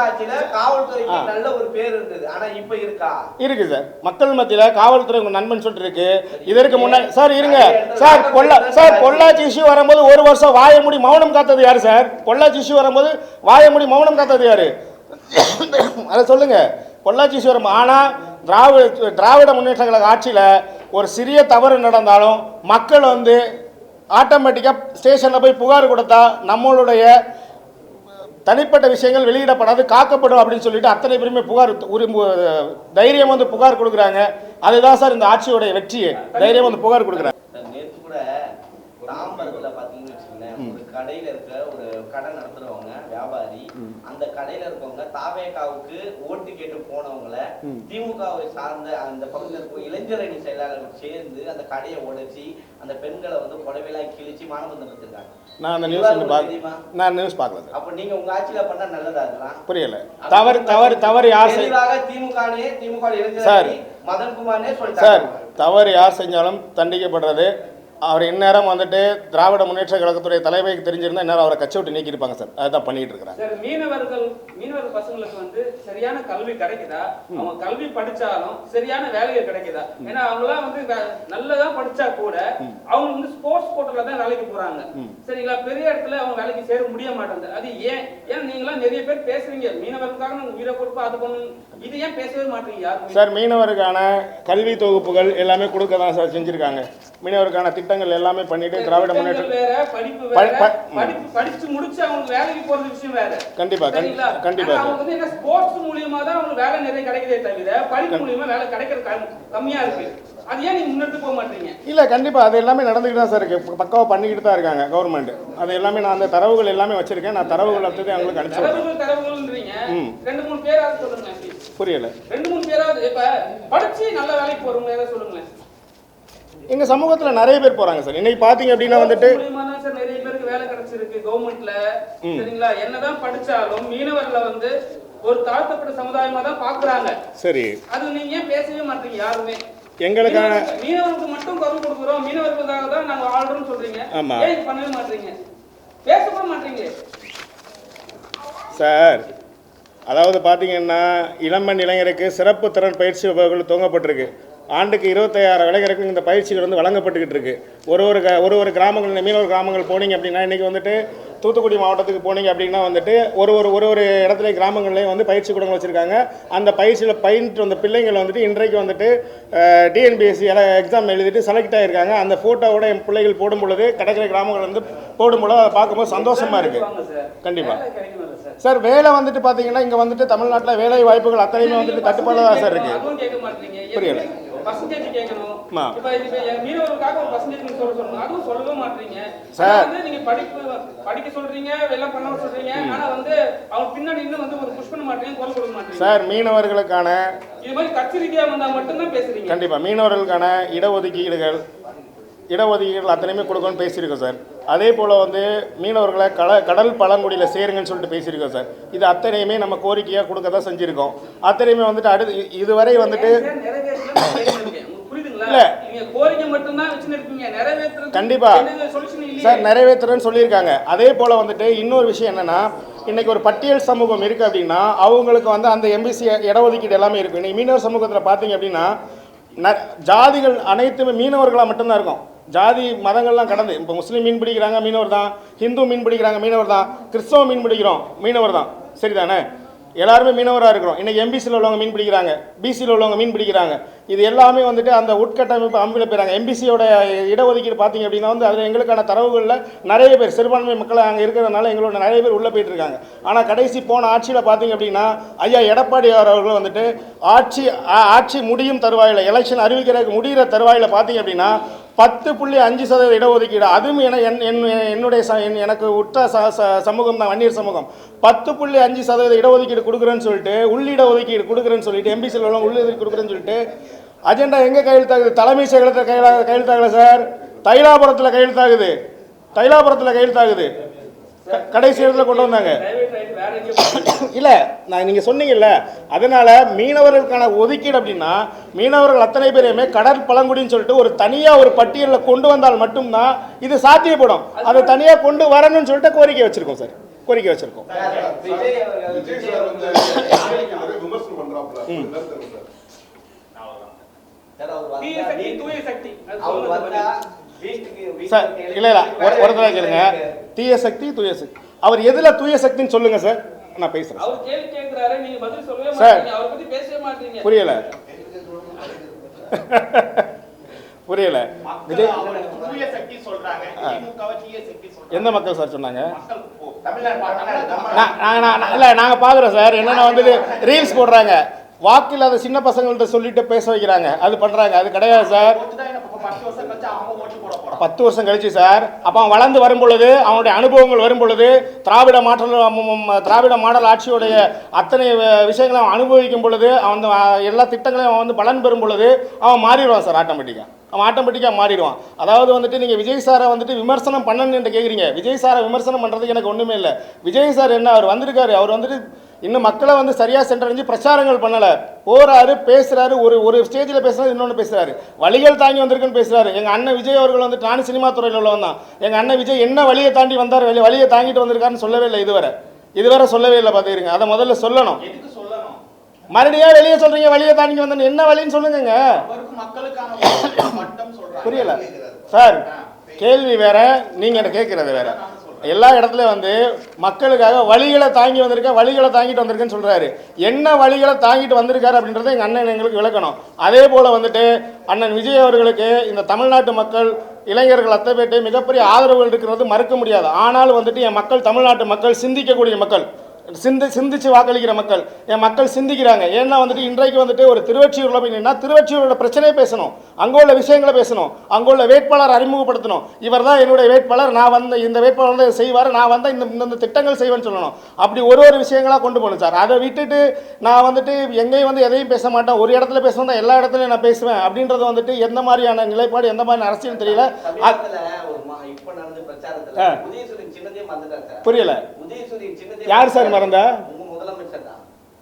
இருக்கு சார் மக்கள் மத்தியில் காவல்துறை உங்கள் நண்பன் சொல்லிட்டு இருக்கு. இதற்கு முன்னாடி சார் இருங்க சார், பொள்ளாச்சி இஷ்யூ வரும்போது 1 வருஷம் வாய மூடி மௌனம் காத்தது யாரு சார்? பொள்ளாச்சி இஷ்யூ வரும்போது வாய மூடி மௌனம் காத்தது யாரு? அதை சொல்லுங்க. பொள்ளாச்சி இஷ்யூ வரும், ஆனால் திராவிட முன்னேற்ற கழக ஆட்சியில் ஒரு சிறிய தவறு நடந்தாலும் மக்கள் வந்து ஆட்டோமேட்டிக்காக ஸ்டேஷனில் போய் புகார் கொடுத்தா நம்மளுடைய தனிப்பட்ட விஷயங்கள் வெளியிடப்படாது, காக்கப்படும் அப்படின்னு சொல்லிட்டு அத்தனை பேருமே புகார் தைரியம் வந்து புகார் கொடுக்குறாங்க. அதுதான் சார் இந்த ஆட்சியோடைய வெற்றியே, தைரியம் வந்து புகார் கொடுக்குறாங்க. நேற்று கூட தாம்பரத்துல பாத்தீங்கன்னு வச்சுக்கோங்களேன், ஒரு கடையில இருக்க ஒரு கடை நடத்துறவங்க வியாபாரி, அந்த கடையில இருக்கவங்க தாவேகாவுக்கு ஓட்டு கேட்டு போனவங்கள திமுகவை சார்ந்த அந்த பகுதியில் இருக்க இளைஞரணி செயலாளர்கள் சேர்ந்து அந்த கடையை உடைச்சி அந்த பெண்களை வந்து புடவைலாம் கிழிச்சு மானபந்தம் எடுத்திருக்காங்க. நான் அந்த நியூஸ் பார்க்கல. அப்ப நீங்க உங்க ஆட்சியில பண்ணா நல்லதா இருக்கலாம். புரியல. தவறு யார் திமுக இளைஞரணி மதன்குமாரனே சொல்லிட்டாங்க சார், தவறு யார் செஞ்சாலும் தண்டிக்கப்படுறது. அவர் இந்நேரம் வந்துட்டு திராவிட முன்னேற்ற கழகத்துடைய தலைமைக்கு தெரிஞ்சிருந்தா இந்நேரம் அவரை கட்சி விட்டு நீக்கிருப்பாங்க சார். அதுதான் பண்ணிட்டு இருக்கிறாங்க. சார் மீனவர் பசங்களுக்கு வந்து சரியான கல்வி கிடைக்குதா? அவங்க கல்வி படிச்சாலும் சரியான வேலைகள் கிடைக்குதா? ஏன்னா அவங்களாம் வந்து நல்லதா படிச்சா கூட அவங்க வந்து ஸ்போர்ட்ஸ் கோட்டால தான் வேலைக்கு போறாங்க, சரிங்களா? பெரிய இடத்துல அவங்க வேலைக்கு சேர முடிய மாட்டாங்க. அது ஏன்? ஏன்னா நீங்களாம் நிறைய பேர் பேசுறீங்க மீனவருக்காக நாங்கள் உயிரை கொடுப்போம் அது பண்ணணும், இது ஏன் பேசவே மாட்டீங்க யாரும்? சார் மீனவருக்கான கல்வி தொகுப்புகள் எல்லாமே கொடுக்க தான் சார் செஞ்சிருக்காங்க. மீனவருக்கான திட்டங்கள் எல்லாமே பண்ணிட்டு திராவிட முன்னேற்ற வேற படிப்பு படிச்சு முடிச்சு அவங்க வேலைக்கு போறது விஷயம் வேற. கண்டிப்பா கண்டிப்பா அவங்க வந்து என்ன ஸ்போர்ட்ஸ் மூலமா தான் அவங்களுக்கு வேலை நிறைய கிடைக்குதே தவிர படிப்பு மூலமா வேலை கிடைக்கிறது கம்மியா இருக்கு. அது ஏன் நீங்க முன்னெடுத்து போக மாட்டீங்க? இல்ல கண்டிப்பா அது எல்லாமே நடந்துக்கிட்டு தான் சார் இருக்கு. பக்காவா பண்ணிக்கிட்டு தான் இருக்காங்க கவர்மெண்ட். அது எல்லாமே நான் அந்த தரவுகள் எல்லாமே வச்சிருக்கேன். நான் தரவுகள் அடுத்தது அவங்களுக்கு அனுப்பிச்சு தரவுகள்ன்றீங்க. 2-3 பேராவது சொல்லுங்க. புரியல. 2-3 பேராவது இப்ப படிச்சு நல்ல வேலைக்கு போறவங்க ஏதாவது சொல்லுங்களேன். எங்க சமூகத்துல நிறைய பேர் போறாங்க சார். இன்னைக்கு பாத்தீங்க அப்படின்னா வந்துட்டு சார் நிறைய பேருக்கு வேலை கிடைச்சிருக்கு கவர்மெண்ட்ல. சரிங்களா? என்னதான் படிச்சாலும் மீனவர்களை வந்து ஒரு தாழ்த்தப்பட்ட சமுதாயமா தான் பாக்குறாங்க. சரி, அது நீங்க ஏன் பேசவே மாட்டீங்க? யாருமே எங்களுக்கான மீனவர்களுக்கு மட்டும் குரல் கொடுக்குறோம், மீனவர்களுக்காக தான் நாங்க ஆள்றோம்னு சொல்றீங்க. ஏன் பண்ணவே மாட்டீங்க? பேசவே மாட்டீங்க சார். அதாவது பாத்தீங்கன்னா இளம்பெண் இளைஞருக்கு சிறப்பு திறன் பயிற்சி வகுப்புகள் துவங்கப்பட்டிருக்கு. ஆண்டுக்கு 25,000 இளைஞருக்கு இந்த பயிற்சிகள் வந்து வழங்கப்பட்டுக்கிட்டு இருக்கு. ஒரு கிராமங்கள் மீனவர் கிராமங்கள் போனீங்க அப்படின்னா இன்றைக்கி வந்துட்டு தூத்துக்குடி மாவட்டத்துக்கு போனீங்க அப்படின்னா வந்துட்டு ஒரு இடத்துல கிராமங்கள்லேயும் வந்து பயிற்சி கூடங்கள் வச்சுருக்காங்க. அந்த பயிற்சியில் பயின்று வந்த பிள்ளைங்கள் வந்துட்டு இன்றைக்கு வந்துட்டு டிஎன்பிஎஸ்சி எக்ஸாம் எழுதிட்டு செலக்ட் ஆகியிருக்காங்க. அந்த ஃபோட்டோவோட என் பிள்ளைகள் போடும் பொழுது கடற்கரை கிராமங்கள் வந்து போடும்போது அதை பார்க்கும்போது சந்தோஷமாக இருக்குது. கண்டிப்பாக சார். வேலை வந்துட்டு பார்த்தீங்கன்னா இங்கே வந்துட்டு தமிழ்நாட்டில் வேலை வாய்ப்புகள் அத்தனையுமே வந்துட்டு தட்டுப்பாடாக தான் சார் இருக்குது. புரியல. பர்சன்டேஜ் கேட்கணும். இப்போ மீனவர்களுக்காக ஒரு பர்சன்டேஜ் நீங்க சொல்லணும். அதுவும் சொல்லவே மாட்டீங்க சார். வந்து நீங்க படிக்க சொல்றீங்க, எல்லாம் பண்ண சொல்றீங்க. ஆனா வந்து அவங்க பின்னாடி இன்னும் வந்து ஒரு புஷ் பண்ண மாட்டீங்க, குரல் கொடுக்க மாட்டீங்க. சார் மீனவர்களுக்கான இது மாதிரி கட்சி ரீதியா வந்தா மட்டும் தான் பேசுறீங்க. கண்டிப்பா மீனவர்களுக்கான இடஒதுக்கீடுகள் அத்தனையுமே கொடுக்கணும்னு பேசியிருக்கோம் சார். அதே போல் வந்து மீனவர்களை கடல் பழங்குடியில் சேருங்கன்னு சொல்லிட்டு பேசியிருக்கோம் சார். இது அத்தனையுமே நம்ம கோரிக்கையாக கொடுக்க தான் செஞ்சுருக்கோம். அத்தனையுமே வந்துட்டு அடுத்து இதுவரை வந்துட்டு கண்டிப்பா சார் நிறைவேற்றுறேன்னு சொல்லியிருக்காங்க. அதே போல் வந்துட்டு இன்னொரு விஷயம் என்னன்னா இன்னைக்கு ஒரு பட்டியல் சமூகம் இருக்குது அப்படின்னா அவங்களுக்கு வந்து அந்த எம்பிசி இடஒதுக்கீடு எல்லாமே இருக்குது. இன்னைக்கு மீனவர் சமூகத்தில் பார்த்தீங்க அப்படின்னா ஜாதிகள் அனைத்துமே மீனவர்களாக மட்டும்தான் இருக்கும். ஜாதி மதங்கள்லாம் கடந்து இப்போ முஸ்லீம் மீன் பிடிக்கிறாங்க மீனவர் தான், ஹிந்து மீன் பிடிக்கிறாங்க மீனவர் தான், கிறிஸ்தவ மீன் பிடிக்கிறோம் மீனவர் தான். சரிதானே? எல்லாருமே மீனவராக இருக்கிறோம். இன்றைக்கி எம்பிசியில் உள்ளவங்க மீன் பிடிக்கிறாங்க, பிசியில் உள்ளவங்க மீன் பிடிக்கிறாங்க. இது எல்லாமே வந்துட்டு அந்த உட்கட்டமைப்பு அமைப்பில் போயிறாங்க. எம்பிசியோட இடஒதுக்கீடு பார்த்தீங்க அப்படின்னா வந்து அதில் எங்களுக்கான தரவுகளில் நிறைய பேர் சிறுபான்மை மக்கள் அங்கே இருக்கிறதுனால எங்களோட நிறைய பேர் உள்ளே போயிட்டு இருக்காங்க. ஆனால் கடைசி போன ஆட்சியில் பார்த்தீங்க அப்படின்னா ஐயா எடப்பாடி அவர்கள் வந்துட்டு ஆட்சி முடியும் தருவாயில் எலெக்ஷன் அறிவிக்கிறதுக்கு முடிகிற தருவாயில் பார்த்தீங்க அப்படின்னா 10.5% இடஒதுக்கீடு. அதுவும் என்னுடைய எனக்கு உற்ற சமூகம் தான் வன்னியர் சமூகம். 10.5% இடஒதுக்கீடு கொடுக்குறேன்னு சொல்லிட்டு உள்ளிட ஒதுக்கீடு கொடுக்குறேன்னு சொல்லிட்டு எம்பிசியில் உள்ள உள்ளிடஒதுக்கீடு கொடுக்குறேன்னு சொல்லிட்டு அஜெண்டா எங்கே கையெழுத்தாகுது? தலைமை செயலகத்தில் கையெழுத்தாகல சார். தைலாபுரத்தில் கையெழுத்தாகுது. கடைசி இடத்துல கொண்டு வந்தாங்க. இல்லை நான் நீங்கள் சொன்னீங்கல்ல, அதனால மீனவர்களுக்கான ஒதுக்கீடு அப்படின்னா மீனவர்கள் அத்தனை பேரையுமே கடல் பழங்குடின்னு சொல்லிட்டு ஒரு தனியாக ஒரு பட்டியலில் கொண்டு வந்தால் மட்டும்தான் இது சாத்தியப்படும். அதை தனியாக கொண்டு வரணும்னு சொல்லிட்டு கோரிக்கை வச்சிருக்கோம் சார். சார் இல்லை ஒரு தடவை கேளுங்க. தீய சக்தி தூய சக்தி அவர் எதுல தூய சக்தின்னு சொல்லுங்க சார். நான் பேசுறேன் சார். புரியல விஜய் எந்த மக்கள் சார் சொன்னாங்க? நாங்க பாக்குறோம் சார். என்னன்னா வந்து ரீல்ஸ் போடுறாங்க, வாக்கில் அதை சின்ன பசங்கள்ட்ட சொல்லிட்டு பேச வைக்கிறாங்க, அது பண்றாங்க. அது கிடையாது சார். 10 வருஷம் கழிச்சு சார் அப்போ அவன் வளர்ந்து வரும் பொழுது அவனுடைய அனுபவங்கள் வரும் பொழுது திராவிட மாடல் ஆட்சியுடைய அத்தனை விஷயங்களை அவன் அனுபவிக்கும் பொழுது அவன் எல்லா திட்டங்களையும் அவன் வந்து பலன் பெறும் பொழுது அவன் மாறிடுவான் சார். ஆட்டோமேட்டிக்காக மாறிடுவான். அதாவது வந்துட்டு நீங்கள் விஜய் சாரை வந்துட்டு விமர்சனம் பண்ணணுன்னு என்று கேட்குறீங்க. விஜய் சாரை விமர்சனம் பண்ணுறதுக்கு எனக்கு ஒன்றுமே இல்லை. விஜய் சார் என்ன அவர் வந்திருக்காரு, அவர் வந்துட்டு இன்னும் மக்களை வந்து சரியாக சென்றடைஞ்சு பிரச்சாரங்கள் பண்ணலை. போகிறாரு, பேசுகிறாரு, ஒரு ஸ்டேஜில் பேசுகிறாரு, இன்னொன்று பேசுகிறாரு, வழிகள் தாங்கி வந்திருக்குன்னு பேசுகிறாரு. எங்கள் அண்ணன் விஜய் அவர்கள் வந்துட்டு நான் சினிமா துறையில் உள்ளவன் தான். எங்கள் அண்ணன் விஜய் என்ன வழியை தாண்டி வந்தார், வழியை தாங்கிட்டு வந்திருக்காருன்னு சொல்லவே இல்லை. இதுவரை சொல்லவே இல்லை. பார்த்துக்கிறீங்க, அதை முதல்ல சொல்லணும். மறுபடியும் வெளியே சொல்றீங்க வழியை தாண்டி வந்தேன். என்ன வழின்னு சொல்லுங்க. புரியல சார். கேள்வி வேற, நீங்க என்ன கேட்கறது வேற. எல்லா இடத்துலையும் வந்து மக்களுக்காக வழிகளை தாங்கிட்டு வந்திருக்கேன்னு சொல்கிறாரு. என்ன வழிகளை தாங்கிட்டு வந்திருக்காரு அப்படின்றத எங்கள் அண்ணன் எங்களுக்கு விளக்கணும். அதே போல் வந்துட்டு அண்ணன் விஜய் அவர்களுக்கு இந்த தமிழ்நாட்டு மக்கள் இளைஞர்கள் அத்தனை பேர்ட்டு மிகப்பெரிய ஆதரவுகள் இருக்கிறது மறுக்க முடியாது. ஆனால் வந்துட்டு என் மக்கள் தமிழ்நாட்டு மக்கள் சிந்திக்கக்கூடிய மக்கள், சிந்திச்சு வாக்களிக்கிற மக்கள், என் மக்கள் சிந்திக்கிறாங்க. ஏன்னா வந்துட்டு இன்றைக்கு வந்துட்டு ஒரு திருவொற்றியூரில் போய் நின்னா திருவொற்றியூரோட பிரச்சனையை பேசணும், அங்கே உள்ள விஷயங்களை பேசணும், அங்கே உள்ள வேட்பாளர் அறிமுகப்படுத்தணும். இவர் தான் என்னுடைய வேட்பாளர், நான் வந்து இந்த வேட்பாளர் தான் செய்வார், நான் வந்தால் இந்த திட்டங்கள் செய்வேன்னு சொல்லணும். அப்படி ஒரு விஷயங்களாக கொண்டு போகணும் சார். அதை விட்டுட்டு நான் வந்துட்டு எங்கேயும் வந்து எதையும் பேச மாட்டேன், ஒரு இடத்துல பேசணும் தான் எல்லா இடத்துலையும் நான் பேசுவேன் அப்படின்றது வந்துட்டு எந்த மாதிரியான நிலைப்பாடு, எந்த மாதிரி அரசியல் தெரியல. புரியல யார் சார் மறந்தா?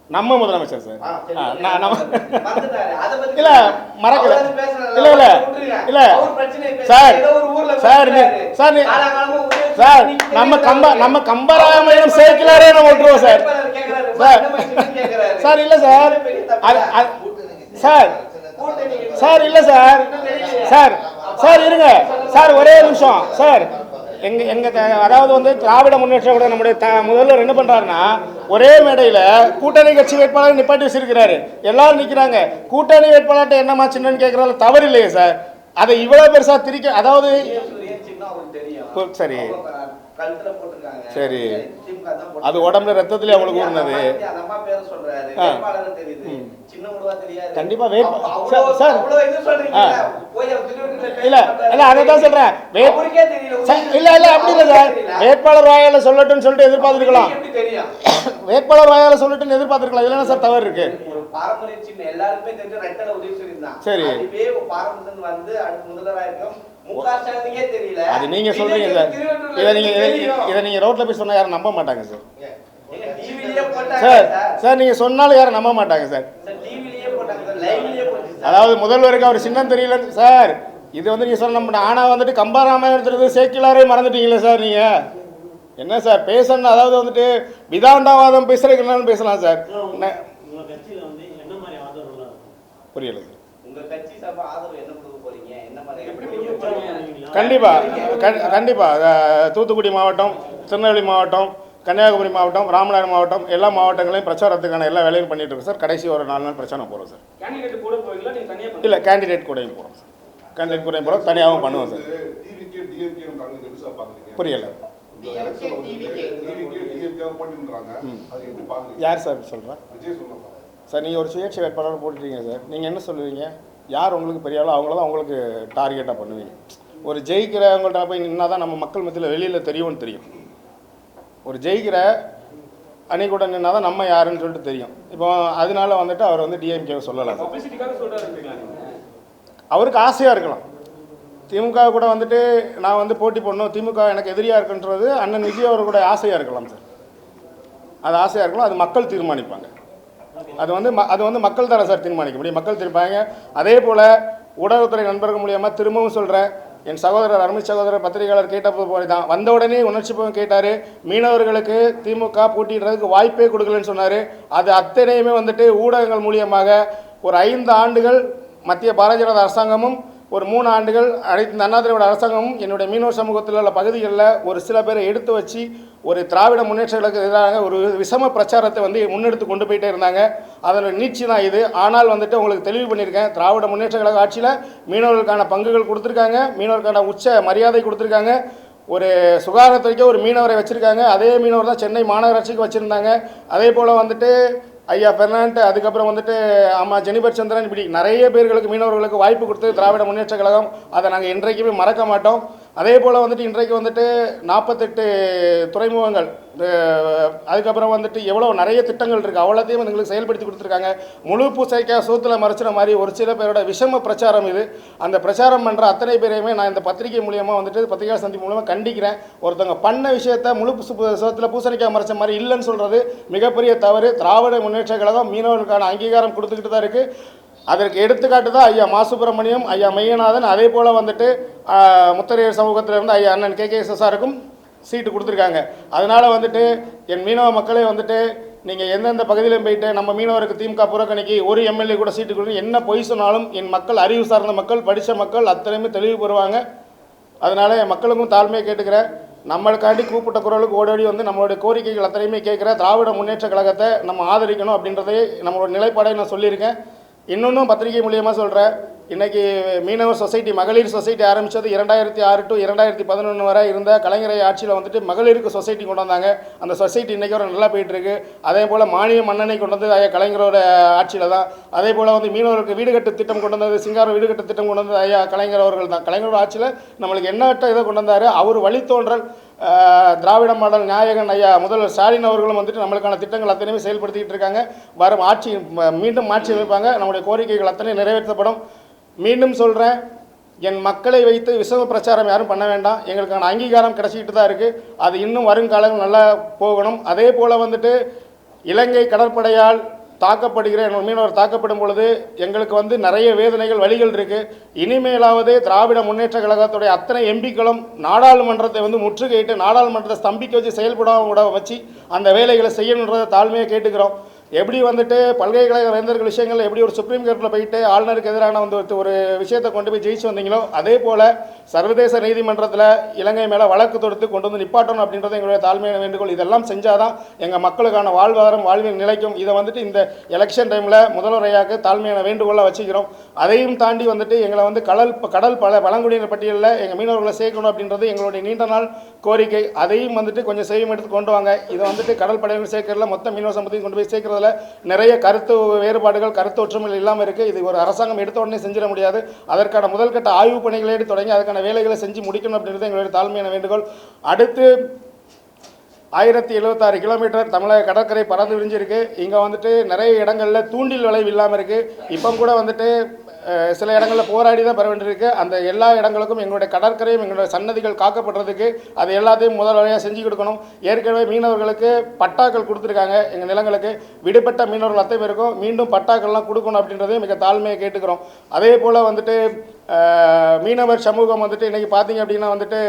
நம்ம முதலமைச்சர் சார். இல்ல மறக்கல. இல்ல இல்ல இல்ல சார் சார் சார் சார் நம்ம கம்பராமாயணம் சேர்க்கலாரே நம்ம விட்டுருவோம் சார். சார் சார் இல்ல சார் சார் சார் இல்ல சார் சார் சார் இருங்க சார், ஒரே நிமிஷம் சார். அதாவது வந்து திராவிட முன்னேற்ற கூட நம்முடைய முதல்வர் என்ன பண்றாருன்னா, ஒரே மேடையில் கூட்டணி கட்சி வேட்பாளர் நிப்பாட்டி வச்சிருக்கிறாரு, எல்லாரும் நிற்கிறாங்க. கூட்டணி வேட்பாளர்கிட்ட என்னமா சின்னன்னு கேட்கறாரு, தவறு இல்லையே சார். அதை இவ்வளவு பெருசா திரிக்க, அதாவது சரி சரி அது உடம்புல ரத்தத்திலே அவங்களுக்கு ஊர்னது. கண்டிப்பா சார் இல்ல இல்ல அதான் சொல்றேன். இல்ல இல்ல அப்படி இல்ல சார், வேட்பாளர் வாயால சொல்லட்டும்னு சொல்லிட்டு எதிர்பார்த்துருக்கலாம், வேட்பாளர் வாயால சொல்லட்டும்னு எதிர்பார்த்துருக்கலாம். இதுல என்ன சார் தவறு இருக்கு? சரி அது நீங்க சொல்றீங்க சார். இதை நீங்க ரோட்ல போய் சொன்னா யாரும் நம்ப மாட்டாங்க சார். சார் சார் நீங்க சொன்னாலும் யாரும் நம்ப மாட்டாங்க சார். அதாவது முதல்வருக்கு அவர் சின்னம் தெரியல சார். இது வந்து நீங்க சொன்ன ஆனா வந்துட்டு கம்பராமாயணத்துக்கு சேக்கிலாரே மறந்துட்டீங்களே சார். நீங்க என்ன சார் பேசணும், அதாவது வந்துட்டு விதாண்டாவாதம் பேசுறதுக்கு பேசலாம் சார். புரியல சார். கண்டிப்பா கண்டிப்பா தூத்துக்குடி மாவட்டம், திருநெல்வேலி மாவட்டம், கன்னியாகுமரி மாவட்டம், ராமநாதபுரம் மாவட்டம், எல்லா மாவட்டங்களையும் பிரச்சாரத்துக்கான எல்லா வேலையும் பண்ணிட்டு இருக்கோம் சார். கடைசி ஒரு 4 நாள் பிரச்சாரம் போகிறோம் சார். இல்லை கேண்டிடேட் கூடயும் போகிறோம் சார். கேண்டிடேட் கூடயும் போகிறோம், தனியாகவும் பண்ணுவோம் சார். புரியல யார் சார் சொல்கிறா சார்? நீங்கள் ஒரு சுயேட்சை வேட்பாளர் போட்டுட்டீங்க சார். நீங்கள் என்ன சொல்லுவீங்க? யார் உங்களுக்கு பெரிய ஆளோ அவங்கள தான் உங்களுக்கு டார்கெட்டாக பண்ணுவீங்க. ஒரு ஜெயிக்கிறவங்கள்ட்ட போய் நின்னா தான் நம்ம மக்கள் மத்தியில் வெளியில் தெரியும்னு தெரியும். ஒரு ஜெயிக்கிற அணி கூட நின்னா தான் நம்ம யாருன்னு சொல்லிட்டு தெரியும். இப்போ அதனால வந்துட்டு அவர் வந்து டிஎம்கேவை சொல்லலாம் சார். அவருக்கு ஆசையாக இருக்கலாம். திமுக கூட வந்துட்டு நான் வந்து போட்டி போடணும், திமுக எனக்கு எதிரியாக இருக்குன்றது அண்ணன் விஜய் அவர் கூட ஆசையாக இருக்கலாம் சார். அது ஆசையாக இருக்கலாம், அது மக்கள் தீர்மானிப்பாங்க. அது வந்து மக்கள் தானே சார் தீர்மானிக்க முடியும், மக்கள் தீர்ப்பாங்க. அதே போல் ஊடகத்துறை நண்பர்கள் மூலியமாக திரும்பவும் சொல்கிறேன், என் சகோதரர் அருமை சகோதரர் பத்திரிகையாளர் கேட்டப்போ போய் தான் வந்த உடனே உணர்ச்சி போய் கேட்டார், மீனவர்களுக்கு திமுக போட்டிடுறதுக்கு வாய்ப்பே கொடுக்கலன்னு சொன்னார். அது அத்தனையுமே வந்துட்டு ஊடகங்கள் மூலியமாக ஒரு 5 ஆண்டுகள் மத்திய பாரதிய ஜனதா அரசாங்கமும் ஒரு 3 ஆண்டுகள் அனைத்து அண்ணா திராவிட அரசாங்கமும் என்னுடைய மீனவர் சமூகத்தில் உள்ள பகுதிகளில் ஒரு சில பேரை எடுத்து வச்சு ஒரு திராவிட முன்னேற்றங்களுக்கு எதிராக ஒரு விஷம பிரச்சாரத்தை வந்து முன்னெடுத்து கொண்டு போயிட்டே இருந்தாங்க. அதோட நீட்சி தான் இது. ஆனால் வந்துட்டு உங்களுக்கு தெளிவு பண்ணியிருக்கேன், திராவிட முன்னேற்ற கழக ஆட்சியில் மீனவர்களுக்கான பங்குகள் கொடுத்துருக்காங்க, மீனவர்களுக்கான உச்ச மரியாதை கொடுத்துருக்காங்க. ஒரு சுகாதாரத்துறைக்கு ஒரு மீனவரை வச்சுருக்காங்க, அதே மீனவர் தான் சென்னை மாநகராட்சிக்கு வச்சுருந்தாங்க. அதே போல் வந்துட்டு ஐயா பெர்னாண்ட், அதுக்கப்புறம் வந்துட்டு ஜெனிபர் சந்திரன், இப்படி நிறைய பேர்களுக்கு மீனவர்களுக்கு வாய்ப்பு கொடுத்து திராவிட முன்னேற்ற கழகம், அதை நாங்கள் இன்றைக்குமே மறக்க மாட்டோம். அதே போல் வந்துட்டு இன்றைக்கு வந்துட்டு 48 துறைமுகங்கள், அதுக்கப்புறம் வந்துட்டு எவ்வளோ நிறைய திட்டங்கள் இருக்குது, அவ்வளோத்தையும் எங்களுக்கு செயல்படுத்தி கொடுத்துருக்காங்க. முழு பூசைக்காக சூத்தில் மறைச்சிற மாதிரி ஒரு சில பேரோட விஷம பிரச்சாரம் இது. அந்த பிரச்சாரம் பண்ணுற அத்தனை பேரையுமே நான் இந்த பத்திரிகை மூலியமாக வந்துட்டு பத்திரிகை சந்திப்பு மூலமாக கண்டிக்கிறேன். ஒருத்தவங்க பண்ண விஷயத்த முழு சோத்தில் பூசணிக்காய் மறைச்ச மாதிரி இல்லைன்னு சொல்கிறது மிகப்பெரிய தவறு. திராவிட முன்னேற்ற கழகம் மீனவர்களுக்கான அங்கீகாரம் கொடுத்துக்கிட்டு தான் இருக்குது. அதற்கு எடுத்துக்காட்டு தான் ஐயா மா சுப்பிரமணியம், ஐயா மையநாதன், அதே போல் வந்துட்டு முத்தரையர் சமூகத்திலிருந்து ஐயா அண்ணன் KKSSருக்கும் சீட்டு கொடுத்துருக்காங்க. அதனால் வந்துட்டு என் மீனவ மக்களே வந்துட்டு நீங்கள் எந்தெந்த பகுதியிலும் போயிட்டு நம்ம மீனவருக்கு திமுக புறக்கணிக்கு ஒரு MLA கூட சீட்டு கொடுத்து என்ன பொய் சொன்னாலும் என் மக்கள், அறிவு சார்ந்த மக்கள், படித்த மக்கள் அத்தனையுமே தெளிவு பெறுவாங்க. அதனால் என் மக்களுக்கும் தாழ்மையை கேட்டுக்கிறேன். நம்மளுக்காண்டி கூப்பிட்ட குரலுக்கு ஓடோடி வந்து நம்மளுடைய கோரிக்கைகள் அத்தனையுமே கேட்குற திராவிட முன்னேற்ற கழகத்தை நம்ம ஆதரிக்கணும் அப்படின்றதே நம்மளோட நிலைப்பாடை நான் சொல்லியிருக்கேன். இன்னொன்றும் பத்திரிகை மூலியமாக சொல்கிறேன். இன்றைக்கி மீனவர் சொசைட்டி மகளிர் சொசைட்டி ஆரம்பித்தது 2006 to 2011 வரை இருந்த கலைஞரை ஆட்சியில் வந்துட்டு மகளிருக்கு சொசைட்டி கொண்டு வந்தாங்க. அந்த சொசைட்டி இன்றைக்கி வரை நல்லா போயிட்டுருக்கு. அதே போல் மானிய மன்னனை கொண்டு வந்து ஐயா கலைஞரோட ஆட்சியில் தான். அதே போல் வந்து மீனவருக்கு வீடு கட்டு திட்டம் கொண்டு வந்தது, சிங்காரம் வீடு கட்டு திட்டம் கொண்டு வந்தது ஐயா கலைஞர் அவர்கள் தான். கலைஞரோட ஆட்சியில் நம்மளுக்கு எண்ணற்ற இதை கொண்டு வந்தார். அவர் வழித்தோன்றல் திராவிட மாடல் நாயகன் ஐயா முதல்வர் ஸ்டாலின் அவர்களும் வந்துட்டு நம்மளுக்கான திட்டங்கள் அத்தனையுமே செயல்படுத்திக்கிட்டு இருக்காங்க. வரும் ஆட்சி மீண்டும் ஆட்சி அமைப்பாங்க. நம்முடைய கோரிக்கைகள் அத்தனை நிறைவேற்றப்படும். மீண்டும் சொல்கிறேன், என் மக்களை வைத்து விசம பிரச்சாரம் யாரும் பண்ண வேண்டாம். எங்களுக்கான அங்கீகாரம் கிடச்சிக்கிட்டு தான் இருக்குது. அது இன்னும் வருங்காலங்கள் நல்லா போகணும். அதே போல் வந்துட்டு இலங்கை கடற்படையால் தாக்கப்படுகிற என்னோட மீனவர் தாக்கப்படும் பொழுது எங்களுக்கு வந்து நிறைய வேதனைகள் வழிகள் இருக்குது. இனிமேலாவது திராவிட முன்னேற்ற கழகத்துடைய அத்தனை எம்பிக்களும் நாடாளுமன்றத்தை வந்து முற்றுகையிட்டு நாடாளுமன்றத்தை ஸ்தம்பிக்க வச்சு செயல்பட வச்சு அந்த வேலைகளை செய்யணுன்றதை தாழ்மையை கேட்டுக்கிறோம். எப்படி வந்துட்டு பல்கலைக்கழக வேந்தர்கள் விஷயங்கள் எப்படி ஒரு சுப்ரீம் கோர்ட்டில் போயிட்டு ஆளுநருக்கு எதிரான வந்து ஒரு விஷயத்தை கொண்டு போய் ஜெயிச்சு வந்தீங்களோ அதே போல் சர்வதேச நீதிமன்றத்தில் இலங்கை மேலே வழக்கு தொடுத்து கொண்டு வந்து நிப்பாட்டணும் அப்படின்றது எங்களுடைய தாழ்மையான வேண்டுகோள். இதெல்லாம் செஞ்சால் தான் எங்கள் மக்களுக்கான வாழ்வாதாரம் வாழ்வில் நிலைக்கும். இதை வந்துட்டு இந்த எலெக்ஷன் டைமில் முதல்வரையாக்கு தாழ்மையான வேண்டுகோளாக வச்சுக்கிறோம். அதையும் தாண்டி வந்துட்டு எங்களை வந்து கடல் பழங்குடியினர் பட்டியலில் எங்கள் மீனவர்களை சேர்க்கணும் அப்படின்றது எங்களுடைய நீண்ட நாள் கோரிக்கை. அதையும் வந்துட்டு கொஞ்சம் செய்யும் எடுத்து கொண்டு வாங்க. இதை வந்துட்டு கடல் படையினர் சேர்க்கறதுல மொத்த மீனவர் சமூகத்தையும் கொண்டு போய் சேர்க்கறதுல நிறைய கருத்து வேறுபாடுகள் கருத்து ஒற்றுமைகள் இல்லாமல் இருக்குது. இது ஒரு அரசாங்கம் எடுத்த உடனே செஞ்சிட முடியாது. அதற்கான முதல்கட்ட ஆய்வு பணிகளை தொடங்கி அதுக்கான வேலைகளை செஞ்சு முடிக்கணும் அப்படின்றது எங்களுடைய தாழ்மையான வேண்டுகோள். அடுத்து 1076 கிலோமீட்டர் தமிழக கடற்கரை பறந்து விரிஞ்சிருக்கு. இங்கே வந்துட்டு நிறைய இடங்களில் தூண்டில் விளைவு இல்லாமல் இருக்குது. இப்போ கூட வந்துட்டு சில இடங்களில் போராடி தான் பெற வேண்டியிருக்கு. அந்த எல்லா இடங்களுக்கும் எங்களுடைய கடற்கரையும் எங்களுடைய சன்னதிகள் காக்கப்படுறதுக்கு அது எல்லாத்தையும் முதல் வழியாக செஞ்சு கொடுக்கணும். ஏற்கனவே மீனவர்களுக்கு பட்டாக்கள் கொடுத்துருக்காங்க. எங்கள் நிலங்களுக்கு விடுபட்ட மீனவர்கள் அத்தனை பேருக்கும் மீண்டும் பட்டாக்கள்லாம் கொடுக்கணும் அப்படின்றதையும் மிக தாழ்மையை கேட்டுக்கிறோம். அதே போல் வந்துட்டு மீனவர் சமூகம் வந்துட்டு இன்றைக்கி பார்த்தீங்க அப்படின்னா வந்துட்டு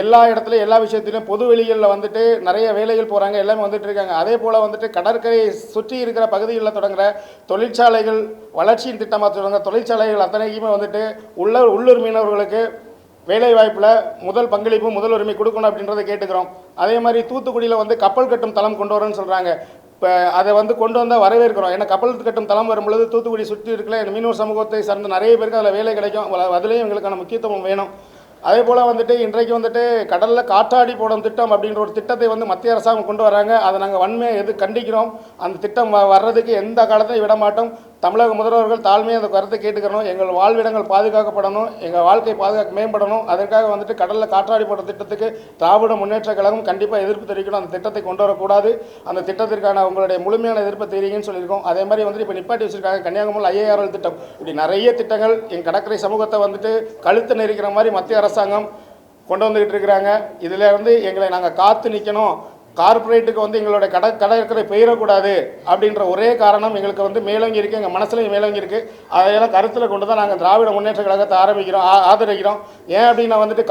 எல்லா இடத்துலையும் எல்லா விஷயத்திலையும் பொது வெளிகளில் வந்துட்டு நிறைய வேலைகள் போகிறாங்க, எல்லாமே வந்துட்டு இருக்காங்க. அதே போல் வந்துட்டு கடற்கரையை சுற்றி இருக்கிற பகுதிகளில் தொடங்குற தொழிற்சாலைகள் வளர்ச்சியின் திட்டமாக தொடங்குற தொழிற்சாலைகள் அத்தனைக்குமே வந்துட்டு உள்ளூர் மீனவர்களுக்கு வேலை வாய்ப்பில் முதல் பங்களிப்பு முதல் உரிமை கொடுக்கணும் அப்படின்றத கேட்டுக்கிறோம். அதே மாதிரி தூத்துக்குடியில் வந்து கப்பல் கட்டும் தளம் கொண்டு வரேன்னு சொல்கிறாங்க. இப்போ அதை வந்து கொண்டு வந்தால் வரவேற்கிறோம். ஏன்னா கப்பல் கட்டும் தளம் வரும்பொழுது தூத்துக்குடி சுற்றி இருக்கிற மீனவர் சமூகத்தை சார்ந்த நிறைய பேருக்கு அதில் வேலை கிடைக்கும். அதுலேயும் எங்களுக்கான முக்கியத்துவம் வேணும். அதே போல் வந்துட்டு இன்றைக்கு வந்துட்டு கடலில் காற்றாடி போடும் திட்டம் அப்படின்ற ஒரு திட்டத்தை வந்து மத்திய அரசாங்கம் கொண்டு வராங்க. அதை நாங்கள் வன்மையை கண்டிக்கிறோம். அந்த திட்டம் வர்றதுக்கு எந்த காலத்தையும் விட மாட்டோம். தமிழக முதல்வர்கள் தாழ்மையை அந்த கருத்தை கேட்டுக்கிறணும். எங்கள் வாழ்விடங்கள் பாதுகாக்கப்படணும், எங்கள் வாழ்க்கை மேம்படணும். அதற்காக வந்துட்டு கடலில் காற்றாடி போடும் திட்டத்துக்கு திராவிட முன்னேற்ற கழகம் கண்டிப்பாக எதிர்ப்பு தெரிவிக்கணும். அந்த திட்டத்தை கொண்டு வரக்கூடாது. அந்த திட்டத்திற்கான உங்களுடைய முழுமையான எதிர்ப்பை தெரியுங்கன்னு சொல்லியிருக்கோம். அதே மாதிரி வந்துட்டு இப்போ நிப்பாட்டி வச்சுருக்காங்க கன்னியாகுமரி IIRL திட்டம். இப்படி நிறைய திட்டங்கள் எங்கள் கடற்கரை சமூகத்தை வந்துட்டு கழுத்து நெரிக்கிற மாதிரி மத்திய அரசாங்கம் கொண்டு வந்துக்கிட்டு இருக்கிறாங்க. இதில் இருந்து எங்களை நாங்கள் காத்து நிற்கணும். கார்பரேட்டுக்கு வந்து எங்களோட கடற்கரை பெயரக்கூடாது அப்படின்ற ஒரே காரணம் எங்களுக்கு வந்து மேலோங்கி இருக்குது, எங்கள் மனசுலையும் மேலோங்கி இருக்குது. அதையெல்லாம் கருத்தில் கொண்டு தான் நாங்கள் திராவிட முன்னேற்ற கழகத்தை ஆதரிக்கிறோம். ஏன் அப்படின்னா வந்துட்டு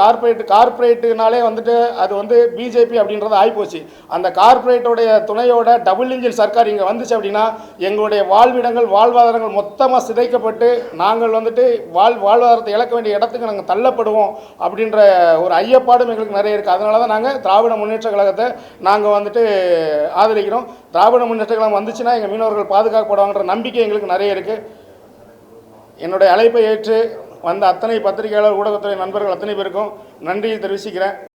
கார்பரேட்டுனாலே வந்துட்டு அது வந்து பிஜேபி அப்படின்றது ஆகிப்போச்சு. அந்த கார்பரேட்டோடைய துணையோட டபுள் இன்ஜின் சர்க்கார் இங்கே வந்துச்சு அப்படின்னா எங்களுடைய வாழ்வாதாரங்கள் மொத்தமாக சிதைக்கப்பட்டு நாங்கள் வந்துட்டு வாழ்வாதாரத்தை இழக்க வேண்டிய இடத்துக்கு நாங்கள் தள்ளப்படுவோம் அப்படின்ற ஒரு ஐயப்பாடும் எங்களுக்கு நிறைய இருக்குது. அதனால தான் நாங்கள் திராவிட முன்னேற்ற கழகத்தை நாங்கள் வந்துட்டு ஆதரிக்கிறோம். திராவிட முன்னேற்ற கழகம் வந்துச்சுன்னா எங்கள் மீனவர்கள் பாதுகாக்கப்படுவாங்கன்ற நம்பிக்கை எங்களுக்கு நிறைய இருக்குது. என்னுடைய அழைப்பை ஏற்று வந்த அத்தனை பத்திரிகையாளர் ஊடகத்துறை நண்பர்கள் அத்தனை பேருக்கும் நன்றியை தெரிவிச்சுக்கிறேன்.